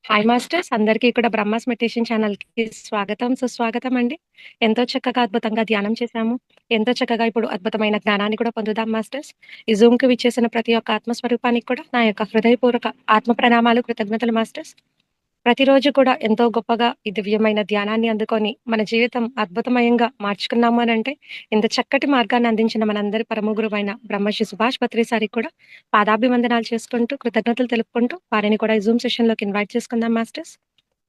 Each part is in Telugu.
హాయ్ మాస్టర్స్ అందరికీ కూడా బ్రహ్మాస్ మెడిటేషన్ ఛానల్‌కి స్వాగతం, సుస్వాగతం అండి. ఎంతో చక్కగా అద్భుతంగా ధ్యానం చేశాము. ఎంతో చక్కగా ఇప్పుడు అద్భుతమైన జ్ఞానాన్ని కూడా పొందుదాం మాస్టర్స్. ఈ జూమ్‌కి విచ్చేసిన ప్రతి ఒక్క ఆత్మ స్వరూపానికి కూడా నా యొక్క హృదయపూర్వక ఆత్మ ప్రణామాలు, కృతజ్ఞతలు మాస్టర్స్. ప్రతిరోజు కూడా ఎంతో గొప్పగా ఈ దివ్యమైన ధ్యానాన్ని అందుకొని మన జీవితం అద్భుతమయంగా మార్చుకున్నాము అనంటే, ఇంత చక్కటి మార్గాన్ని అందించిన మనందరి పరమ గురువైన బ్రహ్మశ్రీ సుభాష్ పత్రి సారికి కూడా పాదాభివందనాలు చేసుకుంటూ, కృతజ్ఞతలు తెలుపుకుంటూ వారిని కూడా ఈ జూమ్ సెషన్‌లోకి ఇన్వైట్ చేసుకుందాం మాస్టర్స్.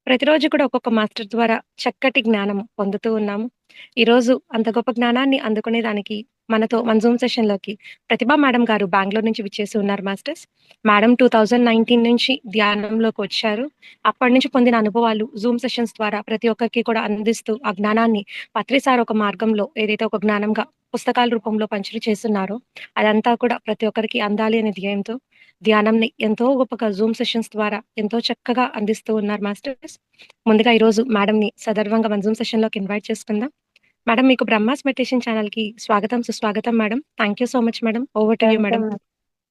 ప్రతిరోజు కూడా ఒక్కొక్క మాస్టర్ ద్వారా చక్కటి జ్ఞానం పొందుతూ ఉన్నాము. ఈరోజు అంత గొప్ప జ్ఞానాన్ని అందుకునే దానికి మనతో మన జూమ్ సెషన్‌లోకి ప్రతిభా మేడం గారు బెంగుళూరు నుంచి విచ్చేసి ఉన్నారు మాస్టర్స్. మేడం 2019 నుంచి ధ్యానంలోకొచ్చారు. అప్పటి నుంచి పొందిన అనుభవాలు జూమ్ సెషన్స్ ద్వారా ప్రతి ఒక్కరికి కూడా అందిస్తూ ఆ జ్ఞానాన్ని పత్రి సార్ ఒక మార్గంలో ఏదైతే ఒక జ్ఞానంగా పుస్తకాల రూపంలో పంపిణీ చేస్తున్నారో, అదంతా కూడా ప్రతి ఒక్కరికి అందాలి అనే ధ్యేయంతో ధ్యానంని ఎంతో గొప్పగా జూమ్ సెషన్స్ ద్వారా ఎంతో చక్కగా అందిస్తూ ఉన్నారు మాస్టర్స్. ముందుగా ఈరోజు మేడంని సగర్వంగా మన జూమ్ సెషన్‌లోకి ఇన్వైట్ చేసుకుందాం. మేడం మీకు బ్రహ్మాస్ మెడిటేషన్ ఛానల్‌కి స్వాగతం, సుస్వాగతం madam. Thank you so much madam. Over to you thank you madam. Madam.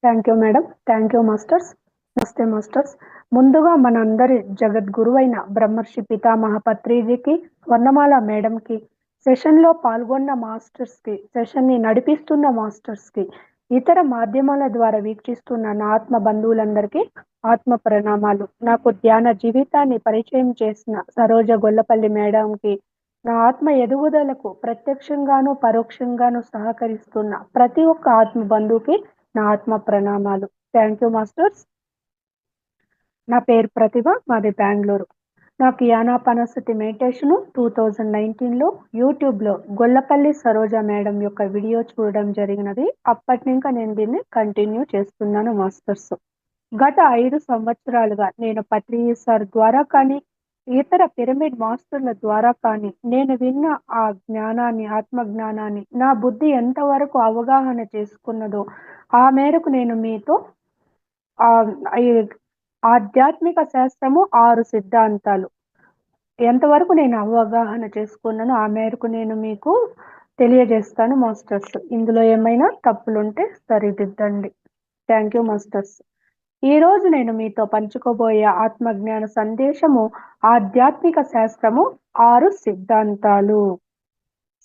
Thank you madam. Thank you masters. నమస్తే మాస్టర్స్. ముందుగా మనందరి జగద్గురువైన బ్రహ్మర్షి పితామహ పత్రిజీకి, స్వర్ణమాల మేడంకి, సెషన్‌లో పాల్గొన్న మాస్టర్స్‌కి, సెషన్‌ని నడిపిస్తున్న మాస్టర్స్‌కి, ఇతర మాధ్యమాల ద్వారా వీక్షిస్తున్న నా ఆత్మ బంధువులందరికీ ఆత్మ ప్రణామాలు. నాకు ధ్యాన జీవితాన్ని పరిచయం చేసిన సరోజ గొల్లపల్లి మేడంకి, నా ఆత్మ ఎదుగుదలకు ప్రత్యక్షంగాను, పరోక్షంగాను సహకరిస్తున్న ప్రతి ఒక్క ఆత్మ బంధువుకి నా ఆత్మ ప్రణామాలు. Thank you masters. నా పేరు ప్రతిభ, మాది బెంగుళూరు. నాకు ఈ ఆనాపానసతి మెడిటేషన్ 2019లో యూట్యూబ్లో గొల్లపల్లి సరోజ మేడం యొక్క వీడియో చూడడం జరిగినది. అప్పటి ఇంకా నేను దీన్ని కంటిన్యూ చేస్తున్నాను మాస్టర్స్. గత 5 సంవత్సరాలుగా నేను పత్రి సార్ ద్వారా కానీ, ఇతర పిరమిడ్ మాస్టర్ల ద్వారా కానీ నేను విన్న ఆ జ్ఞానాన్ని, ఆత్మ జ్ఞానాన్ని నా బుద్ధి ఎంతవరకు అవగాహన చేసుకున్నదో ఆ మేరకు నేను మీతో ఈ ఆధ్యాత్మిక శాస్త్రము 6 సిద్ధాంతాలు ఎంతవరకు నేను అవగాహన చేసుకున్నానో ఆ మేరకు నేను మీకు తెలియజేస్తాను మాస్టర్స్. ఇందులో ఏమైనా తప్పులుంటే సరిదిద్దండి. Thank you masters. ఈ రోజు నేను మీతో పంచుకోబోయే ఆత్మజ్ఞాన సందేశము ఆధ్యాత్మిక శాస్త్రము 6 సిద్ధాంతాలు.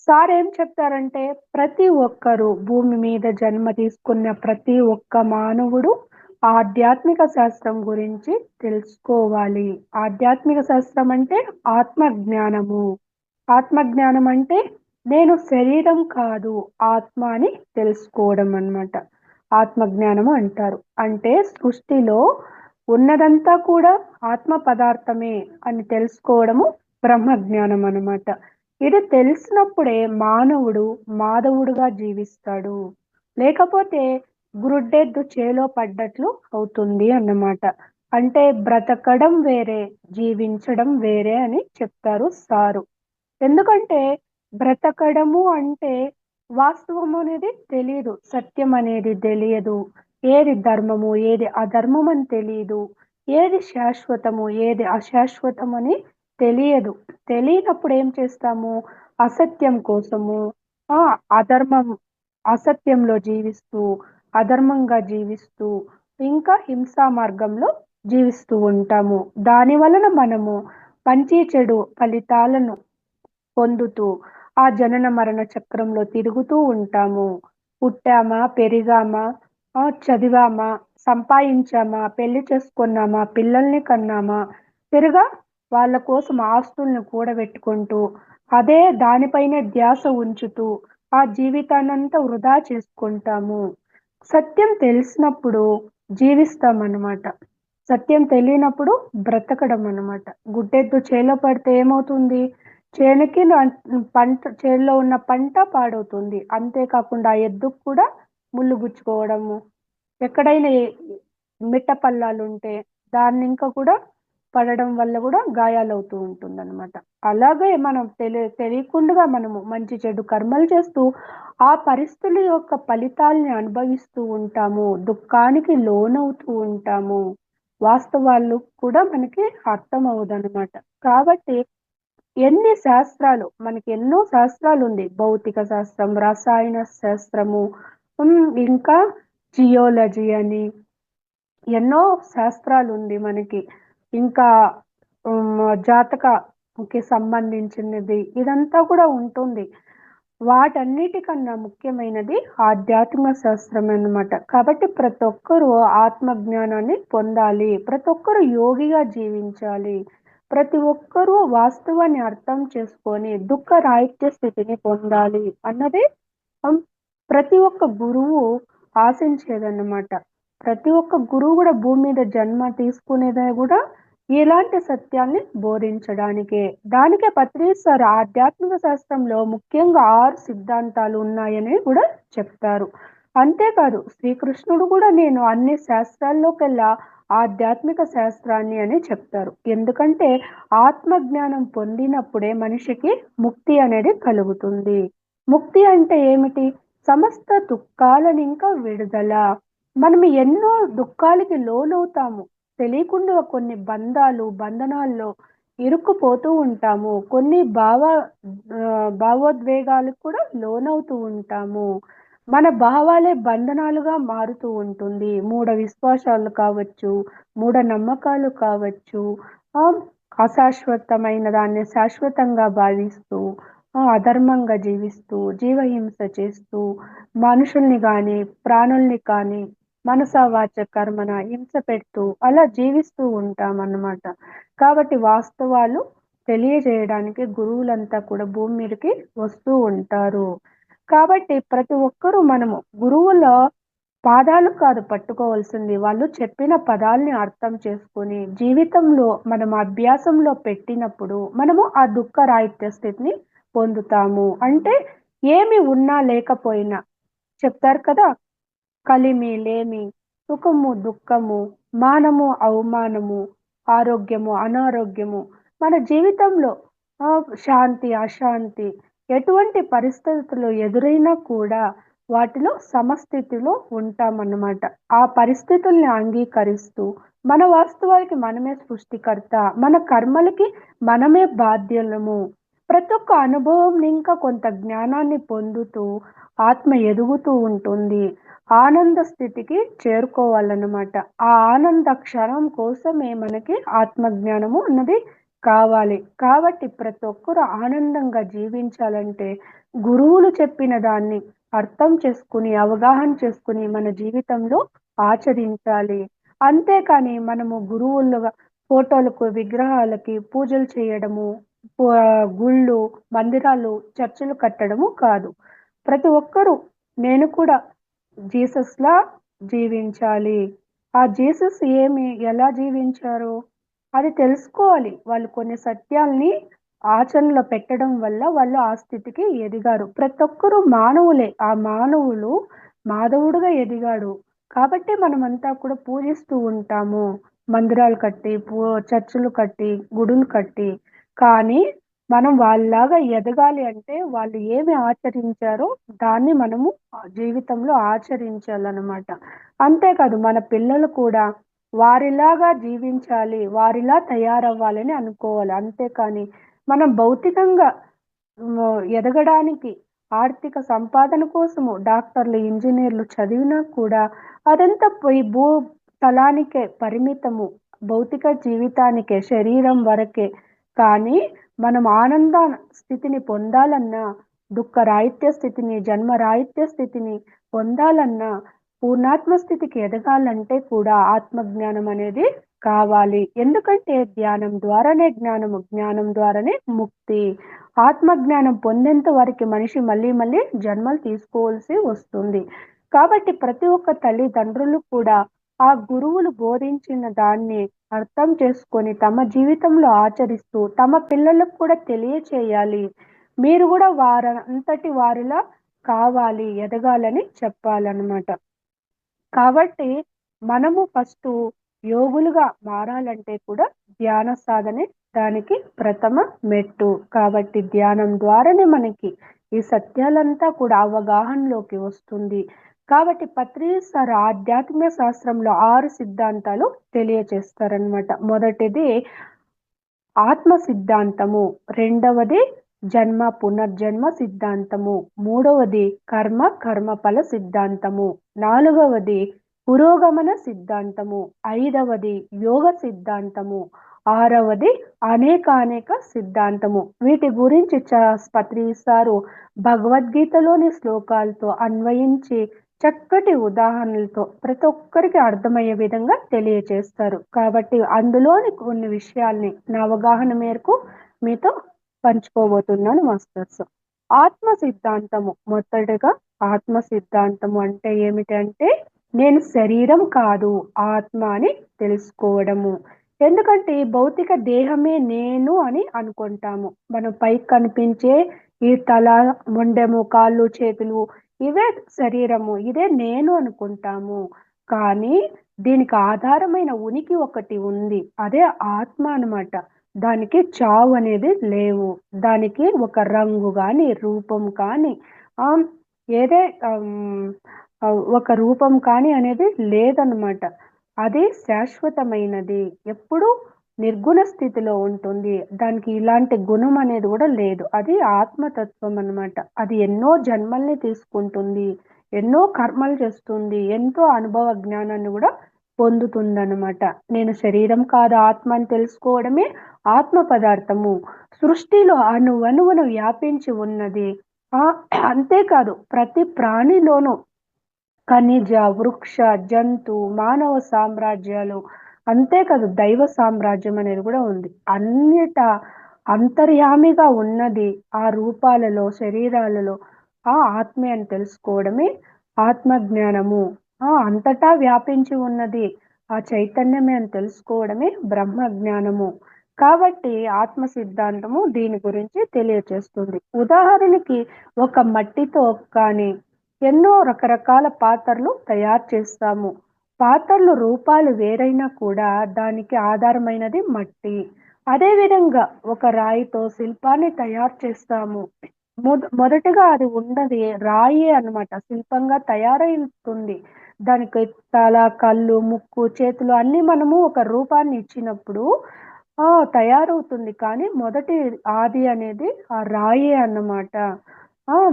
సార్ ఏం చెప్తారంటే, ప్రతి ఒక్కరూ భూమి మీద జన్మ తీసుకున్న ప్రతి ఒక్క మానవుడు ఆధ్యాత్మిక శాస్త్రం గురించి తెలుసుకోవాలి. ఆధ్యాత్మిక శాస్త్రం అంటే ఆత్మజ్ఞానము. ఆత్మజ్ఞానం అంటే నేను శరీరం కాదు, ఆత్మ అని తెలుసుకోవడం అన్నమాట. ఆత్మజ్ఞానము అంటారు. అంటే సృష్టిలో ఉన్నదంతా కూడా ఆత్మ పదార్థమే అని తెలుసుకోవడము బ్రహ్మజ్ఞానం అన్నమాట. ఇది తెలిసినప్పుడే మానవుడు మాధవుడుగా జీవిస్తాడు. లేకపోతే గురుడ్డెద్దు చేలో పడ్డట్లు అవుతుంది అన్నమాట. అంటే బ్రతకడం వేరే, జీవించడం వేరే అని చెప్తారు సారు. ఎందుకంటే బ్రతకడము అంటే వాస్తవం అనేది తెలియదు, సత్యం అనేది తెలియదు, ఏది ధర్మము ఏది అధర్మం అని తెలియదు, ఏది శాశ్వతము ఏది అశాశ్వతం అని తెలియదు. తెలియనప్పుడు ఏం చేస్తాము? అసత్యం కోసము ఆ అధర్మం అసత్యంలో జీవిస్తూ, అధర్మంగా జీవిస్తూ, ఇంకా హింసా మార్గంలో జీవిస్తూ ఉంటాము. దాని వలన మనము మంచి చెడు ఫలితాలను పొందుతూ ఆ జనన మరణ చక్రంలో తిరుగుతూ ఉంటాము. పుట్టామా, పెరిగామా, చదివామా, సంపాదించామా, పెళ్లి చేసుకున్నామా, పిల్లల్ని కన్నామా, తిరగా వాళ్ళ కోసం ఆస్తుల్ని కూడబెట్టుకుంటూ అదే దానిపైనే ధ్యాస ఉంచుతూ ఆ జీవితాన్నంతా వృధా చేసుకుంటాము. సత్యం తెలిసినప్పుడు జీవిస్తామన్నమాట. సత్యం తెలియనప్పుడు బ్రతకడం అన్నమాట. గుడ్డెద్దు చేలో పడితే ఏమవుతుంది? చేనుకి పంట చేనులో ఉన్న పంట పాడవుతుంది. అంతేకాకుండా ఆ ఎద్దుకు కూడా ముళ్ళు గుచ్చుకోవడము, ఎక్కడైనా మిట్ట పల్లాలుంటే దాన్ని ఇంకా కూడా పడడం వల్ల కూడా గాయాలవుతూ ఉంటుందన్నమాట. అలాగే మనం తెలియకుండా మనము మంచి చెడు కర్మలు చేస్తూ ఆ పరిస్థితుల యొక్క ఫలితాల్ని అనుభవిస్తూ ఉంటాము. దుఃఖానికి లోనవుతూ ఉంటాము. వాస్తవాలు కూడా మనకి అర్థమవుదనమాట. కాబట్టి ఎన్ని శాస్త్రాలు మనకి ఎన్నో శాస్త్రాలు ఉంది. భౌతిక శాస్త్రం, రసాయన శాస్త్రము, ఇంకా జియోలజీ అని ఎన్నో శాస్త్రాలు ఉంది మనకి. ఇంకా జాతకకి సంబంధించినది ఇదంతా కూడా ఉంటుంది. వాటన్నిటికన్నా ముఖ్యమైనది ఆధ్యాత్మిక శాస్త్రం అన్నమాట. కాబట్టి ప్రతి ఒక్కరూ ఆత్మజ్ఞానాన్ని పొందాలి. ప్రతి ఒక్కరు యోగిగా జీవించాలి. ప్రతి ఒక్కరూ వాస్తవాన్ని అర్థం చేసుకొని దుఃఖ రాహిత్య స్థితిని పొందాలి అన్నది హ్మ్. ప్రతి ఒక్క గురువు ఆశించేదన్నమాట. ప్రతి ఒక్క గురువు గూడా భూమి మీద జన్మ తీసుకునేదే గూడా ఇలాంటి సత్యాల్ని బోధించడానికే. దానికే పత్రిజీ సార్ ఆధ్యాత్మిక శాస్త్రంలో ముఖ్యంగా 6 సిద్ధాంతాలు ఉన్నాయని గూడా చెప్తారు. అంతేకాదు శ్రీకృష్ణుడు గూడా నేను అన్ని శాస్త్రాల్లోకెల్లా ఆధ్యాత్మిక శాస్త్రాన్ని అని చెప్తారు. ఎందుకంటే ఆత్మజ్ఞానం పొందినప్పుడే మనిషికి ముక్తి అనేది కలుగుతుంది. ముక్తి అంటే ఏమిటి? సమస్త దుఃఖాలనింకా విడుదల. మనం ఎన్నో దుఃఖాలకి లోనవుతాము. తెలియకుండా కొన్ని బంధనాల్లో ఇరుక్కుపోతూ ఉంటాము. కొన్ని భావోద్వేగాలకు కూడా లోనవుతూ ఉంటాము. మన భావాలే బంధనాలుగా మారుతూ ఉంటుంది. మూఢ విశ్వాసాలు కావచ్చు, మూఢనమ్మకాలు కావచ్చు, ఆహ్, అశాశ్వతమైన దాన్ని శాశ్వతంగా భావిస్తూ, అధర్మంగా జీవిస్తూ, జీవహింస చేస్తూ, మనుషుల్ని గానీ, ప్రాణుల్ని కానీ మనస, వాచ, కర్మన హింస పెడుతూ అలా జీవిస్తూ ఉంటామన్నమాట. కాబట్టి వాస్తవాలు తెలియజేయడానికి గురువులంతా కూడా భూమి మీదకి వస్తూ ఉంటారు. కాబట్టి ప్రతి ఒక్కరూ మనము గురువుల పాదాలు కాదు పట్టుకోవాల్సింది. వాళ్ళు చెప్పిన పదాల్ని అర్థం చేసుకొని, జీవితంలో మనం అభ్యాసంలో పెట్టినప్పుడు, మనము ఆ దుఃఖ రాహిత్య స్థితిని పొందుతాము. అంటే ఏమి ఉన్నా లేకపోయినా చెప్తారు కదా! కలిమి, లేమి, సుఖము, దుఃఖము, మానము, అవమానము, ఆరోగ్యము, అనారోగ్యము మన జీవితంలో శాంతి, అశాంతి ఎటువంటి పరిస్థితులు ఎదురైనా కూడా వాటిలో సమస్థితిలో ఉంటామన్నమాట. ఆ పరిస్థితుల్ని అంగీకరిస్తూ మన వాస్తవానికి మనమే సృష్టికర్త, మన కర్మలకి మనమే బాధ్యులము. ప్రతి ఒక్క అనుభవం ఇంకా కొంత జ్ఞానాన్ని పొందుతూ ఆత్మ ఎదుగుతూ ఉంటుంది. ఆనంద స్థితికి చేరుకోవాలన్నమాట. ఆ ఆనంద క్షణం కోసమే మనకి ఆత్మజ్ఞానము అన్నది కావాలి. కాబట్టి ప్రతి ఒక్కరు ఆనందంగా జీవించాలంటే గురువులు చెప్పిన దాన్ని అర్థం చేసుకుని, అవగాహన చేసుకుని మన జీవితంలో ఆచరించాలి. అంతేకాని మనము గురువులుగా ఫోటోలకు, విగ్రహాలకి పూజలు చేయడము, గుళ్ళు, మందిరాలు, చర్చిలు కట్టడము కాదు. ప్రతి ఒక్కరూ నేను కూడా జీసస్‌లా జీవించాలి. ఆ జీసస్ ఎలా జీవించారో అది తెలుసుకోవాలి. వాళ్ళు కొన్ని సత్యాల్ని ఆచరణలో పెట్టడం వల్ల వాళ్ళు ఆ స్థితికి ఎదిగారు. ప్రతి ఒక్కరు మానవులే. ఆ మానవులు మాధవుడుగా ఎదిగాడు. కాబట్టి మనమంతా కూడా పూజిస్తూ ఉంటాము. మందిరాలు కట్టి, చర్చులు కట్టి, గుడులు కట్టి. కానీ మనం వాళ్ళలాగా ఎదగాలి అంటే వాళ్ళు ఏమి ఆచరించారో దాన్ని మనము జీవితంలో ఆచరించాలన్నమాట. అంతేకాదు మన పిల్లలు కూడా వారిలాగా జీవించాలి, వారిలా తయారవ్వాలని అనుకోవాలి. అంతేకాని మనం భౌతికంగా ఎదగడానికి ఆర్థిక సంపాదన కోసము డాక్టర్లు, ఇంజినీర్లు చదివినా కూడా అదంతా పోయి స్థలానికే పరిమితము. భౌతిక జీవితానికే, శరీరం వరకే. కానీ మనం ఆనంద స్థితిని పొందాలన్నా, దుఃఖ రాహిత్య స్థితిని, జన్మ రాహిత్య స్థితిని పొందాలన్నా, పూర్ణాత్మ స్థితికి ఎదగాలంటే కూడా ఆత్మజ్ఞానం అనేది కావాలి. ఎందుకంటే ధ్యానం ద్వారానే జ్ఞానము, జ్ఞానం ద్వారానే ముక్తి. ఆత్మజ్ఞానం పొందేంత వరకు మనిషి మళ్ళీ మళ్ళీ జన్మలు తీసుకోవాల్సి వస్తుంది. కాబట్టి ప్రతి ఒక్క తల్లిదండ్రులు కూడా ఆ గురువులు బోధించిన దాన్ని అర్థం చేసుకొని తమ జీవితంలో ఆచరిస్తూ తమ పిల్లలకు కూడా తెలియచేయాలి. మీరు కూడా వారంతటి వారిలా కావాలి, ఎదగాలని చెప్పాలన్నమాట. కాబట్టి మనము ఫస్టు యోగులుగా మారాలంటే కూడా ధ్యాన సాధనే దానికి ప్రథమ మెట్టు. కాబట్టి ధ్యానం ద్వారానే మనకి ఈ సత్యాలంతా కూడా అవగాహనలోకి వస్తుంది. కాబట్టి పత్రిజీ సార్ ఆధ్యాత్మిక శాస్త్రంలో 6 సిద్ధాంతాలు తెలియచేస్తారనమాట. మొదటిది ఆత్మ సిద్ధాంతము, రెండవది జన్మ పునర్జన్మ సిద్ధాంతము, మూడవది కర్మఫల సిద్ధాంతము, నాలుగవది పురోగమన సిద్ధాంతము, 5వది యోగ సిద్ధాంతము, 6వది అనేకానేక సిద్ధాంతము. వీటి గురించి పత్రి సారు భగవద్గీతలోని శ్లోకాలతో అన్వయించి చక్కటి ఉదాహరణలతో ప్రతి ఒక్కరికి అర్థమయ్యే విధంగా తెలియచేస్తారు. కాబట్టి అందులోని కొన్ని విషయాల్ని నా అవగాహన మేరకు మీతో పంచుకోబోతున్నాను మాస్టర్స్. ఆత్మ సిద్ధాంతము, మొదటగా ఆత్మ సిద్ధాంతము అంటే ఏమిటంటే నేను శరీరం కాదు ఆత్మ అని తెలుసుకోవడము. ఎందుకంటే భౌతిక దేహమే నేను అని అనుకుంటాము. మనం పైకి కనిపించే ఈ తల, మొండెము, కాళ్ళు, చేతులు ఇవే శరీరము, ఇదే నేను అనుకుంటాము. కానీ దీనికి ఆధారమైన ఉనికి ఒకటి ఉంది, అదే ఆత్మ అన్నమాట. దానికి చావు అనేది లేవు. దానికి ఒక రంగు కానీ రూపం కానీ ఏదే ఒక రూపం కానీ అనేది లేదన్నమాట. అది శాశ్వతమైనది, ఎప్పుడు నిర్గుణ స్థితిలో ఉంటుంది. దానికి ఇలాంటి గుణం అనేది కూడా లేదు. అది ఆత్మతత్వం అన్నమాట. అది ఎన్నో జన్మల్ని తీసుకుంటుంది, ఎన్నో కర్మలు చేస్తుంది, ఎంతో అనుభవ జ్ఞానాన్ని కూడా పొందుతుందన్నమాట. నేను శరీరం కాదు ఆత్మ అని తెలుసుకోవడమే ఆత్మ పదార్థము. సృష్టిలో అణువణువున వ్యాపించి ఉన్నది. అంతేకాదు ప్రతి ప్రాణిలోనూ ఖనిజ, వృక్ష, జంతు, మానవ సామ్రాజ్యాలు, అంతేకాదు దైవ సామ్రాజ్యం అనేది కూడా ఉంది. అన్నిట అంతర్యామిగా ఉన్నది ఆ రూపాలలో, శరీరాలలో ఆ ఆత్మే అని తెలుసుకోవడమే ఆత్మజ్ఞానము. అంతటా వ్యాపించి ఉన్నది ఆ చైతన్యమే అని తెలుసుకోవడమే బ్రహ్మ జ్ఞానము. కాబట్టి ఆత్మ సిద్ధాంతము దీని గురించి తెలియచేస్తుంది. ఉదాహరణకి ఒక మట్టితో కానీ ఎన్నో రకరకాల పాత్రలు తయారు చేస్తాము. పాత్రలు రూపాలు వేరైనా కూడా దానికి ఆధారమైనది మట్టి. అదేవిధంగా ఒక రాయితో శిల్పాన్ని తయారు చేస్తాము. మొదటగా అది ఉన్నది రాయే అన్నమాట, శిల్పంగా తయారవుతుంది. దానికి తల, కళ్ళు, ముక్కు, చేతులు అన్ని మనము ఒక రూపాన్ని ఇచ్చినప్పుడు తయారవుతుంది. కానీ మొదటి ఆది అనేది ఆ రాయే అన్నమాట.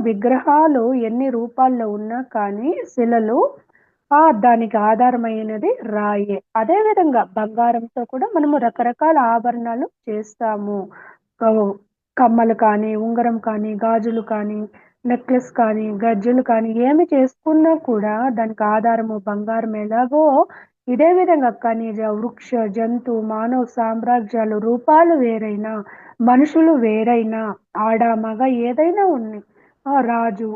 విగ్రహాలు ఎన్ని రూపాల్లో ఉన్నా కానీ శిలలు దానికి ఆధారమైనది రాయే. అదేవిధంగా బంగారంతో కూడా మనము రకరకాల ఆభరణాలు చేస్తాము. కమ్మలు కానీ, ఉంగరం కానీ, గాజులు కానీ, నెక్లెస్ కానీ, గజ్జెలు కానీ ఏమి చేసుకున్నా కూడా దానికి ఆధారము బంగారం. ఎలాగో ఇదే విధంగా ఖనిజ, వృక్ష, జంతు, మానవ సామ్రాజ్యాలు రూపాలు వేరైనా, మనుషులు వేరైనా, ఆడ మగ ఏదైనా ఉన్నాయి, రాజు,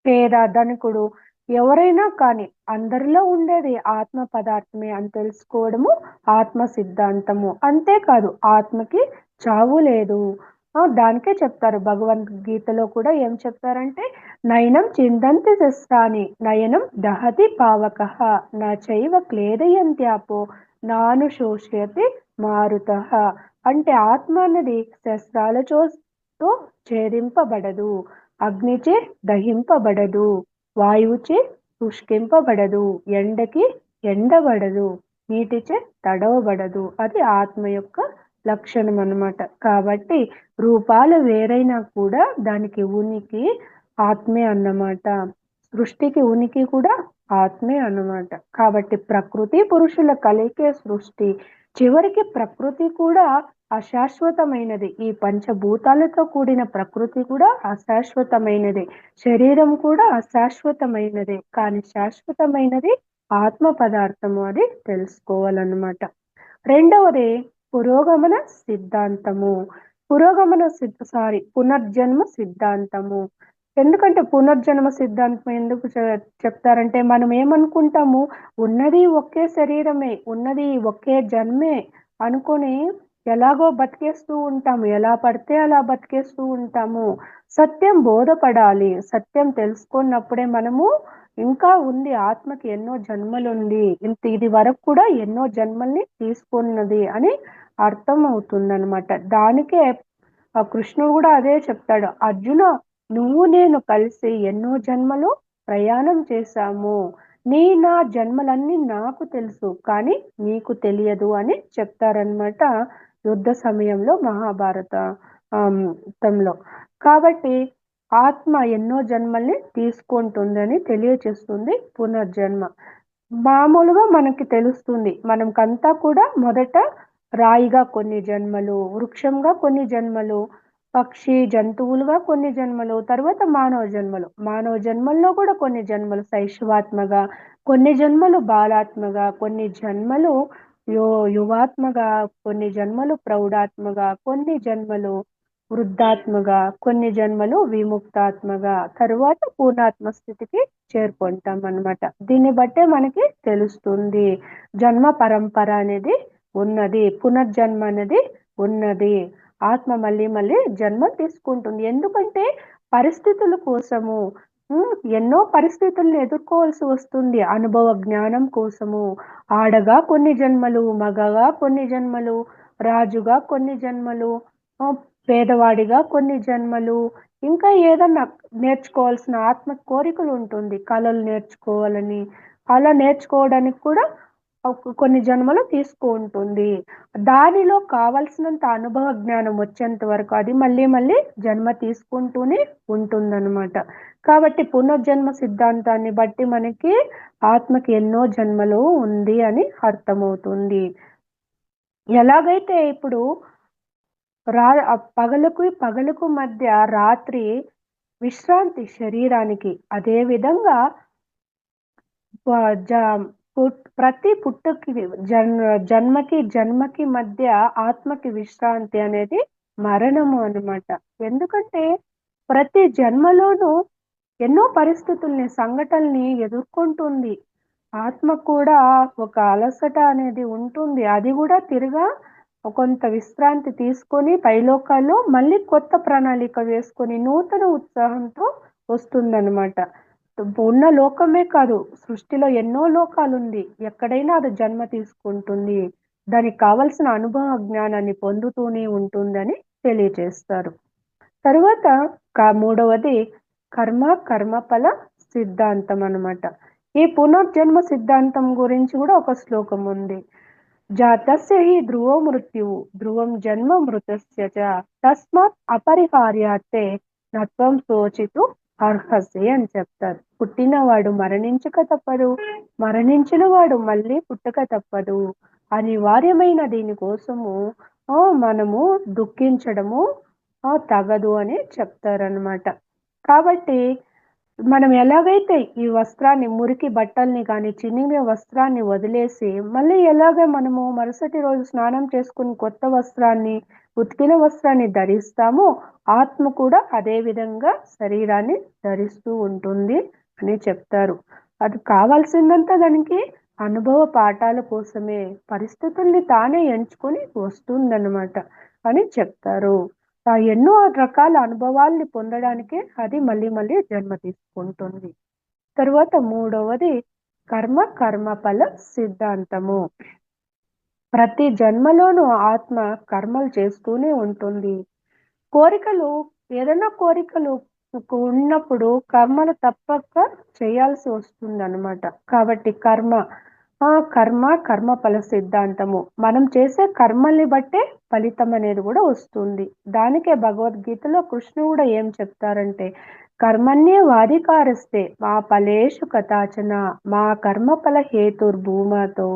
పేద, ధనికుడు ఎవరైనా కానీ అందరిలో ఉండేది ఆత్మ పదార్థమే అని తెలుసుకోవడము ఆత్మ సిద్ధాంతము. అంతేకాదు ఆత్మకి చావు లేదు. దానికే చెప్తారు భగవద్గీతలో కూడా ఏం చెప్తారంటే నయనం చిందంతి శస్త్రాన్ని నయనం దహతి పావకః నచైవ క్లేదయంత్యాపో నాను శోష్యతి మారుతః. అంటే ఆత్మ అన్నది శస్త్రాలతో ఛేదింపబడదు, అగ్నిచే దహింపబడదు, వాయువుచే శుష్కింపబడదు, ఎండకి ఎండబడదు, నీటిచే తడవబడదు. అది ఆత్మ యొక్క లక్షణం అన్నమాట. కాబట్టి రూపాలు వేరైనా కూడా దానికి ఉనికి ఆత్మే అన్నమాట. సృష్టికి ఉనికి కూడా ఆత్మే అన్నమాట. కాబట్టి ప్రకృతి పురుషుల కలికే సృష్టి. చివరికి ప్రకృతి కూడా అశాశ్వతమైనది. ఈ పంచభూతాలతో కూడిన ప్రకృతి కూడా అశాశ్వతమైనది. శరీరం కూడా అశాశ్వతమైనది. కానీ శాశ్వతమైనది ఆత్మ పదార్థము, అది తెలుసుకోవాలన్నమాట. రెండవది పురోగమన సిద్ధాంతము. పునర్జన్మ సిద్ధాంతము. ఎందుకంటే పునర్జన్మ సిద్ధాంతం ఎందుకు చెప్తారంటే మనం ఏమనుకుంటాము, ఉన్నది ఒకే శరీరమే, ఉన్నది ఒకే జన్మే అనుకుని ఎలాగో బతికేస్తూ ఉంటాము, ఎలా పడితే అలా బతికేస్తూ ఉంటాము. సత్యం బోధపడాలి. సత్యం తెలుసుకున్నప్పుడే మనము ఇంకా ఉంది ఆత్మకి ఎన్నో జన్మలుంది, ఇది వరకు కూడా ఎన్నో జన్మల్ని తీసుకున్నది అని అర్థం అవుతుందన్నమాట. దానికే కృష్ణుడు కూడా అదే చెప్తాడు, అర్జున నువ్వు నేను కలిసి ఎన్నో జన్మలు ప్రయాణం చేశాము, నా జన్మలన్నీ నాకు తెలుసు కానీ నీకు తెలియదు అని చెప్తారనమాట యుద్ధ సమయంలో మహాభారతంలో. కాబట్టి ఆత్మ ఎన్నో జన్మల్ని తీసుకుంటుందని తెలియచేస్తుంది పునర్జన్మ. మామూలుగా మనకి తెలుస్తుంది. మనకంతా కూడా మొదట రాయిగా కొన్ని జన్మలు, వృక్షంగా కొన్ని జన్మలు, పక్షి, జంతువులుగా కొన్ని జన్మలు, తర్వాత మానవ జన్మలు. మానవ జన్మల్లో కూడా కొన్ని జన్మలు శైశవాత్మగా, కొన్ని జన్మలు బాలాత్మగా, కొన్ని జన్మలు యో యువాత్మగా, కొన్ని జన్మలు ప్రౌఢాత్మగా, కొన్ని జన్మలు వృద్ధాత్మగా, కొన్ని జన్మలు విముక్తాత్మగా, తరువాత పూర్ణాత్మ స్థితికి చేరుకుంటామనమాట. దీన్ని బట్టే మనకి తెలుస్తుంది. జన్మ పరంపర అనేది ఉన్నది. పునర్జన్మ అనేది ఉన్నది. ఆత్మ మళ్ళీ మళ్ళీ జన్మ తీసుకుంటుంది. ఎందుకంటే పరిస్థితుల కోసము. ఎన్నో పరిస్థితుల్ని ఎదుర్కోవాల్సి వస్తుంది. అనుభవ జ్ఞానం కోసము. ఆడగా కొన్ని జన్మలు, మగగా కొన్ని జన్మలు, రాజుగా కొన్ని జన్మలు, పేదవాడిగా కొన్ని జన్మలు, ఇంకా ఏదన్నా నేర్చుకోవాల్సిన ఆత్మ కోరికలు ఉంటుంది. కళలు నేర్చుకోవాలని, అలా నేర్చుకోవడానికి కూడా కొన్ని జన్మలు తీసుకుంటుంది. దానిలో కావాల్సినంత అనుభవ జ్ఞానం వచ్చేంత వరకు అది మళ్ళీ మళ్ళీ జన్మ తీసుకుంటూనే ఉంటుందన్నమాట. కాబట్టి పునర్జన్మ సిద్ధాంతాన్ని బట్టి మనకి ఆత్మకి ఎన్నో జన్మలు ఉంది అని అర్థమవుతుంది. ఎలాగైతే ఇప్పుడు పగలుకు మధ్య రాత్రి విశ్రాంతి శరీరానికి, అదే విధంగా ప జ ప్రతి పుట్టుకి జన్మకి మధ్య ఆత్మకి విశ్రాంతి అనేది మరణము అన్నమాట. ఎందుకంటే ప్రతి జన్మలోనూ ఎన్నో పరిస్థితుల్ని, సంఘటనల్ని ఎదుర్కొంటుంది. ఆత్మ కూడా ఒక అలసట అనేది ఉంటుంది. అది కూడా తిరిగా కొంత విశ్రాంతి తీసుకొని పైలోకాల్లో మళ్ళీ కొత్త ప్రణాళిక వేసుకొని నూతన ఉత్సాహంతో వస్తుందన్నమాట. ఉన్న లోకమే కాదు, సృష్టిలో ఎన్నో లోకాలుంది. ఎక్కడైనా అది జన్మ తీసుకుంటుంది. దానికి కావలసిన అనుభవ జ్ఞానాన్ని పొందుతూనే ఉంటుందని తెలియజేస్తారు. తరువాత మూడవది కర్మఫల సిద్ధాంతం అన్నమాట. ఈ పునర్జన్మ సిద్ధాంతం గురించి కూడా ఒక శ్లోకం ఉంది. జాతస్య హి ధ్రువో మృత్యువు ధ్రువం జన్మ మృతస్య చ తస్మాత్ అపరిహార్యాతే నత్వం శోచితు అర్హసి అని చెప్తారు. పుట్టినవాడు మరణించక తప్పదు, మరణించిన వాడు మళ్ళీ పుట్టక తప్పదు. అనివార్యమైన దీనికోసము మనము దుఃఖించడము తగదు అని చెప్తారనమాట. కాబట్టి మనం ఎలాగైతే ఈ వస్త్రాన్ని, మురికి బట్టల్ని కానీ, చినిగిన వస్త్రాన్ని వదిలేసి మళ్ళీ ఎలాగ మనము మరుసటి రోజు స్నానం చేసుకుని కొత్త వస్త్రాన్ని, ఉతికిన వస్త్రాన్ని ధరిస్తామో, ఆత్మ కూడా అదే విధంగా శరీరాన్ని ధరిస్తూ ఉంటుంది అని చెప్తారు. అది కావాల్సిందంతా దానికి అనుభవ పాఠాల కోసమే, పరిస్థితుల్ని తానే ఎంచుకొని వస్తుందన్నమాట అని చెప్తారు. ఎన్నో రకాల అనుభవాల్ని పొందడానికే అది మళ్ళీ మళ్ళీ జన్మ తీసుకుంటుంది. తరువాత మూడవది కర్మఫల సిద్ధాంతము. ప్రతి జన్మలోనూ ఆత్మ కర్మలు చేస్తూనే ఉంటుంది. ఏదైనా కోరికలు ఉన్నప్పుడు కర్మలు తప్పక చేయాల్సి వస్తుందన్నమాట. కాబట్టి కర్మఫల సిద్ధాంతము. మనం చేసే కర్మల్ని బట్టే ఫలితం అనేది కూడా వస్తుంది. దానికే భగవద్గీతలో కృష్ణుడు కూడా ఏం చెప్తారంటే, కర్మణ్యేవాధికారస్తే మా ఫలేషు కదాచన మా కర్మఫల హేతుర్భూమాతో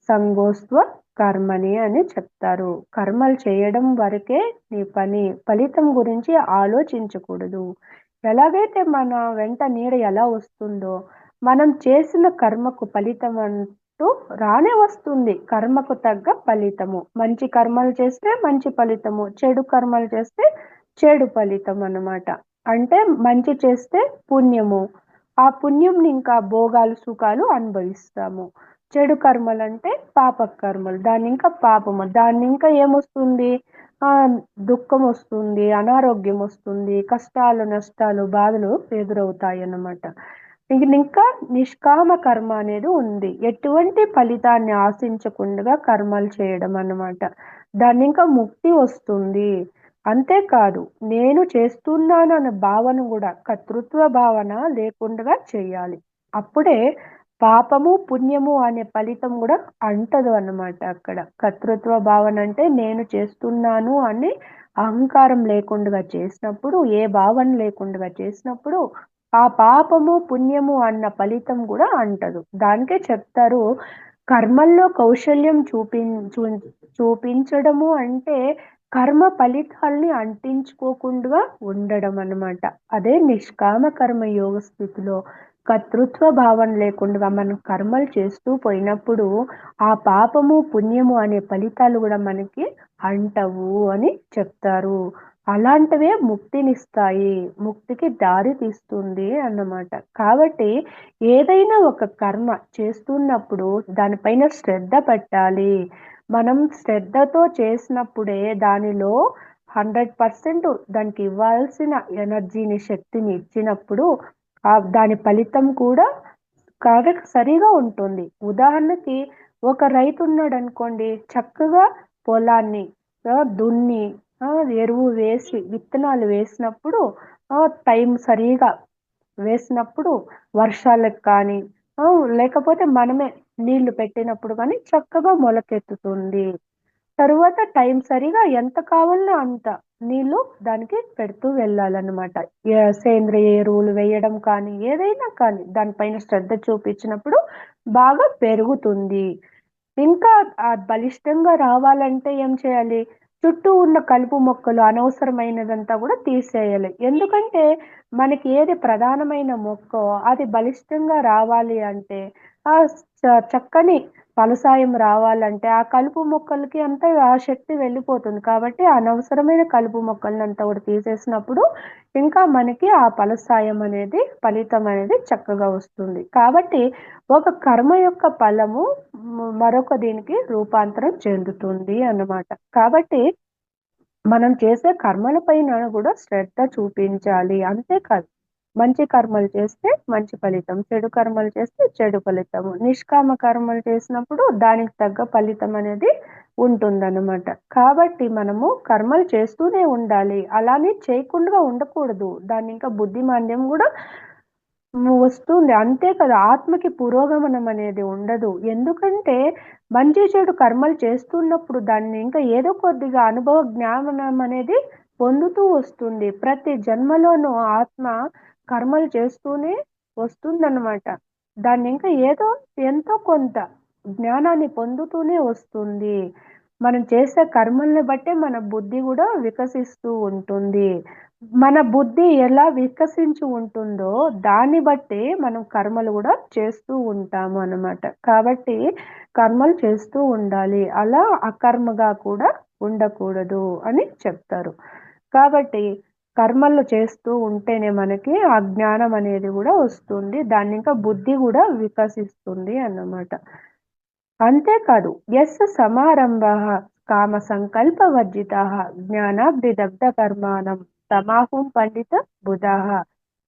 సంగోస్త్వ కర్మని అని చెప్తారు. కర్మలు చేయడం వరకే నీ పని, ఫలితం గురించి ఆలోచించకూడదు. ఎలాగైతే మన వెంట నీడ ఎలా వస్తుందో, మనం చేసిన కర్మకు ఫలితం అంటూ రానే వస్తుంది. కర్మకు తగ్గ ఫలితము. మంచి కర్మలు చేస్తే మంచి ఫలితము, చెడు కర్మలు చేస్తే చెడు ఫలితం అన్నమాట. అంటే మంచి చేస్తే పుణ్యము, ఆ పుణ్యంని ఇంకా భోగాలు, సుఖాలు అనుభవిస్తాము. చెడు కర్మలు అంటే పాప కర్మలు, దాన్ని ఇంకా పాపము, దాన్ని ఇంకా ఏమొస్తుంది, దుఃఖం వస్తుంది, అనారోగ్యం వస్తుంది, కష్టాలు, నష్టాలు, బాధలు ఎదురవుతాయి అన్నమాట. ఇంకా నిష్కామ కర్మ అనేది ఉంది. ఎటువంటి ఫలితాన్ని ఆశించకుండా కర్మలు చేయడం అన్నమాట. దాన్ని ఇంకా ముక్తి వస్తుంది. అంతేకాదు, నేను చేస్తున్నాను అనే భావన కూడా, కర్తృత్వ భావన లేకుండా చేయాలి. అప్పుడే పాపము, పుణ్యము అనే ఫలితం కూడా అంటదు అన్నమాట అక్కడ. కర్తృత్వ భావన అంటే నేను చేస్తున్నాను అని అహంకారం లేకుండా చేసినప్పుడు, ఏ భావన లేకుండా చేసినప్పుడు, ఆ పాపము, పుణ్యము అన్న ఫలితం కూడా అంటదు. దానికే చెప్తారు కర్మల్లో కౌశల్యం చూపించడము అంటే కర్మ ఫలితాల్ని అంటించుకోకుండా ఉండడం అన్నమాట. అదే నిష్కామ కర్మ యోగ స్థితిలో కర్తృత్వ భావన లేకుండా మనం కర్మలు చేస్తూ పోయినప్పుడు ఆ పాపము, పుణ్యము అనే ఫలితాలు కూడా మనకి అంటవు అని చెప్తారు. అలాంటివే ముక్తినిస్తాయి. ముక్తికి దారి తీస్తుంది అన్నమాట. కాబట్టి ఏదైనా ఒక కర్మ చేస్తున్నప్పుడు దానిపైన శ్రద్ధ పెట్టాలి. మనం శ్రద్ధతో చేసినప్పుడే దానిలో 100% దానికి ఇవ్వాల్సిన ఎనర్జీని, శక్తిని ఇచ్చినప్పుడు దాని ఫలితం కూడా సరిగా ఉంటుంది. ఉదాహరణకి ఒక రైతున్నాడనుకోండి, చక్కగా పొలాన్ని దున్ని ఎరువు వేసి విత్తనాలు వేసినప్పుడు టైం సరిగా వేసినప్పుడు వర్షాలకు కానీ లేకపోతే మనమే నీళ్లు పెట్టినప్పుడు కానీ చక్కగా మొలకెత్తుతుంది. తరువాత టైం సరిగా ఎంత కావాలనో అంత నీళ్లు దానికి పెడుతూ వెళ్ళాలన్నమాట. సేంద్రియ ఎరువులు వేయడం కానీ, ఏదైనా కానీ దానిపైన శ్రద్ధ చూపించినప్పుడు బాగా పెరుగుతుంది. ఇంకా బలిష్టంగా రావాలంటే ఏం చేయాలి? చుట్టూ ఉన్న కలుపు మొక్కలు అనవసరమైనదంతా కూడా తీసేయాలి. ఎందుకంటే మనకి ఏది ప్రధానమైన మొక్కో అది బలిష్టంగా రావాలి అంటే చక్కని ఫలసాయం రావాలంటే ఆ కలుపు మొక్కలకి అంతా ఆ శక్తి వెళ్ళిపోతుంది. కాబట్టి అనవసరమైన కలుపు మొక్కలనంతా కూడా తీసేసినప్పుడు ఇంకా మనకి ఆ ఫలితం అనేది చక్కగా వస్తుంది. కాబట్టి ఒక కర్మ యొక్క ఫలము మరొక దీనికి రూపాంతరం చెందుతుంది అన్నమాట. కాబట్టి మనం చేసే కర్మల పైన కూడా శ్రద్ధ చూపించాలి. అంతేకాదు మంచి కర్మలు చేస్తే మంచి ఫలితం, చెడు కర్మలు చేస్తే చెడు ఫలితము. నిష్కామ కర్మలు చేసినప్పుడు దానికి తగ్గ ఫలితం అనేది ఉంటుందన్నమాట. కాబట్టి మనము కర్మలు చేస్తూనే ఉండాలి. అలానే చేయకుండా ఉండకూడదు. దాన్ని ఇంకా బుద్ధిమాంద్యం కూడా వస్తుంది. అంతే కదా! ఆత్మకి పురోగమనం అనేది ఉండదు. ఎందుకంటే మంచి చెడు కర్మలు చేస్తున్నప్పుడు దాన్ని ఇంకా ఏదో కొద్దిగా అనుభవ జ్ఞానం అనేది పొందుతూ వస్తుంది. ప్రతి జన్మలోనూ ఆత్మ కర్మలు చేస్తూనే వస్తుందన్నమాట. దాన్ని ఇంకా ఎంతో కొంత జ్ఞానాన్ని పొందుతూనే వస్తుంది. మనం చేసే కర్మల్ని బట్టే మన బుద్ధి కూడా వికసిస్తూ ఉంటుంది. మన బుద్ధి ఎలా వికసించి ఉంటుందో దాన్ని బట్టి మనం కర్మలు కూడా చేస్తూ ఉంటాము అన్నమాట. కాబట్టి కర్మలు చేస్తూ ఉండాలి. అలా అకర్మగా కూడా ఉండకూడదు అని చెప్తారు. కాబట్టి కర్మలు చేస్తూ ఉంటేనే మనకి ఆ జ్ఞానం అనేది కూడా వస్తుంది. దాన్ని ఇంకా బుద్ధి కూడా వికసిస్తుంది అన్నమాట. అంతేకాదు సమారంభః కామ సంకల్పవర్జితాః జ్ఞానాగ్నిదగ్ధ కర్మాణం తమాహుం పండిత బుధాః.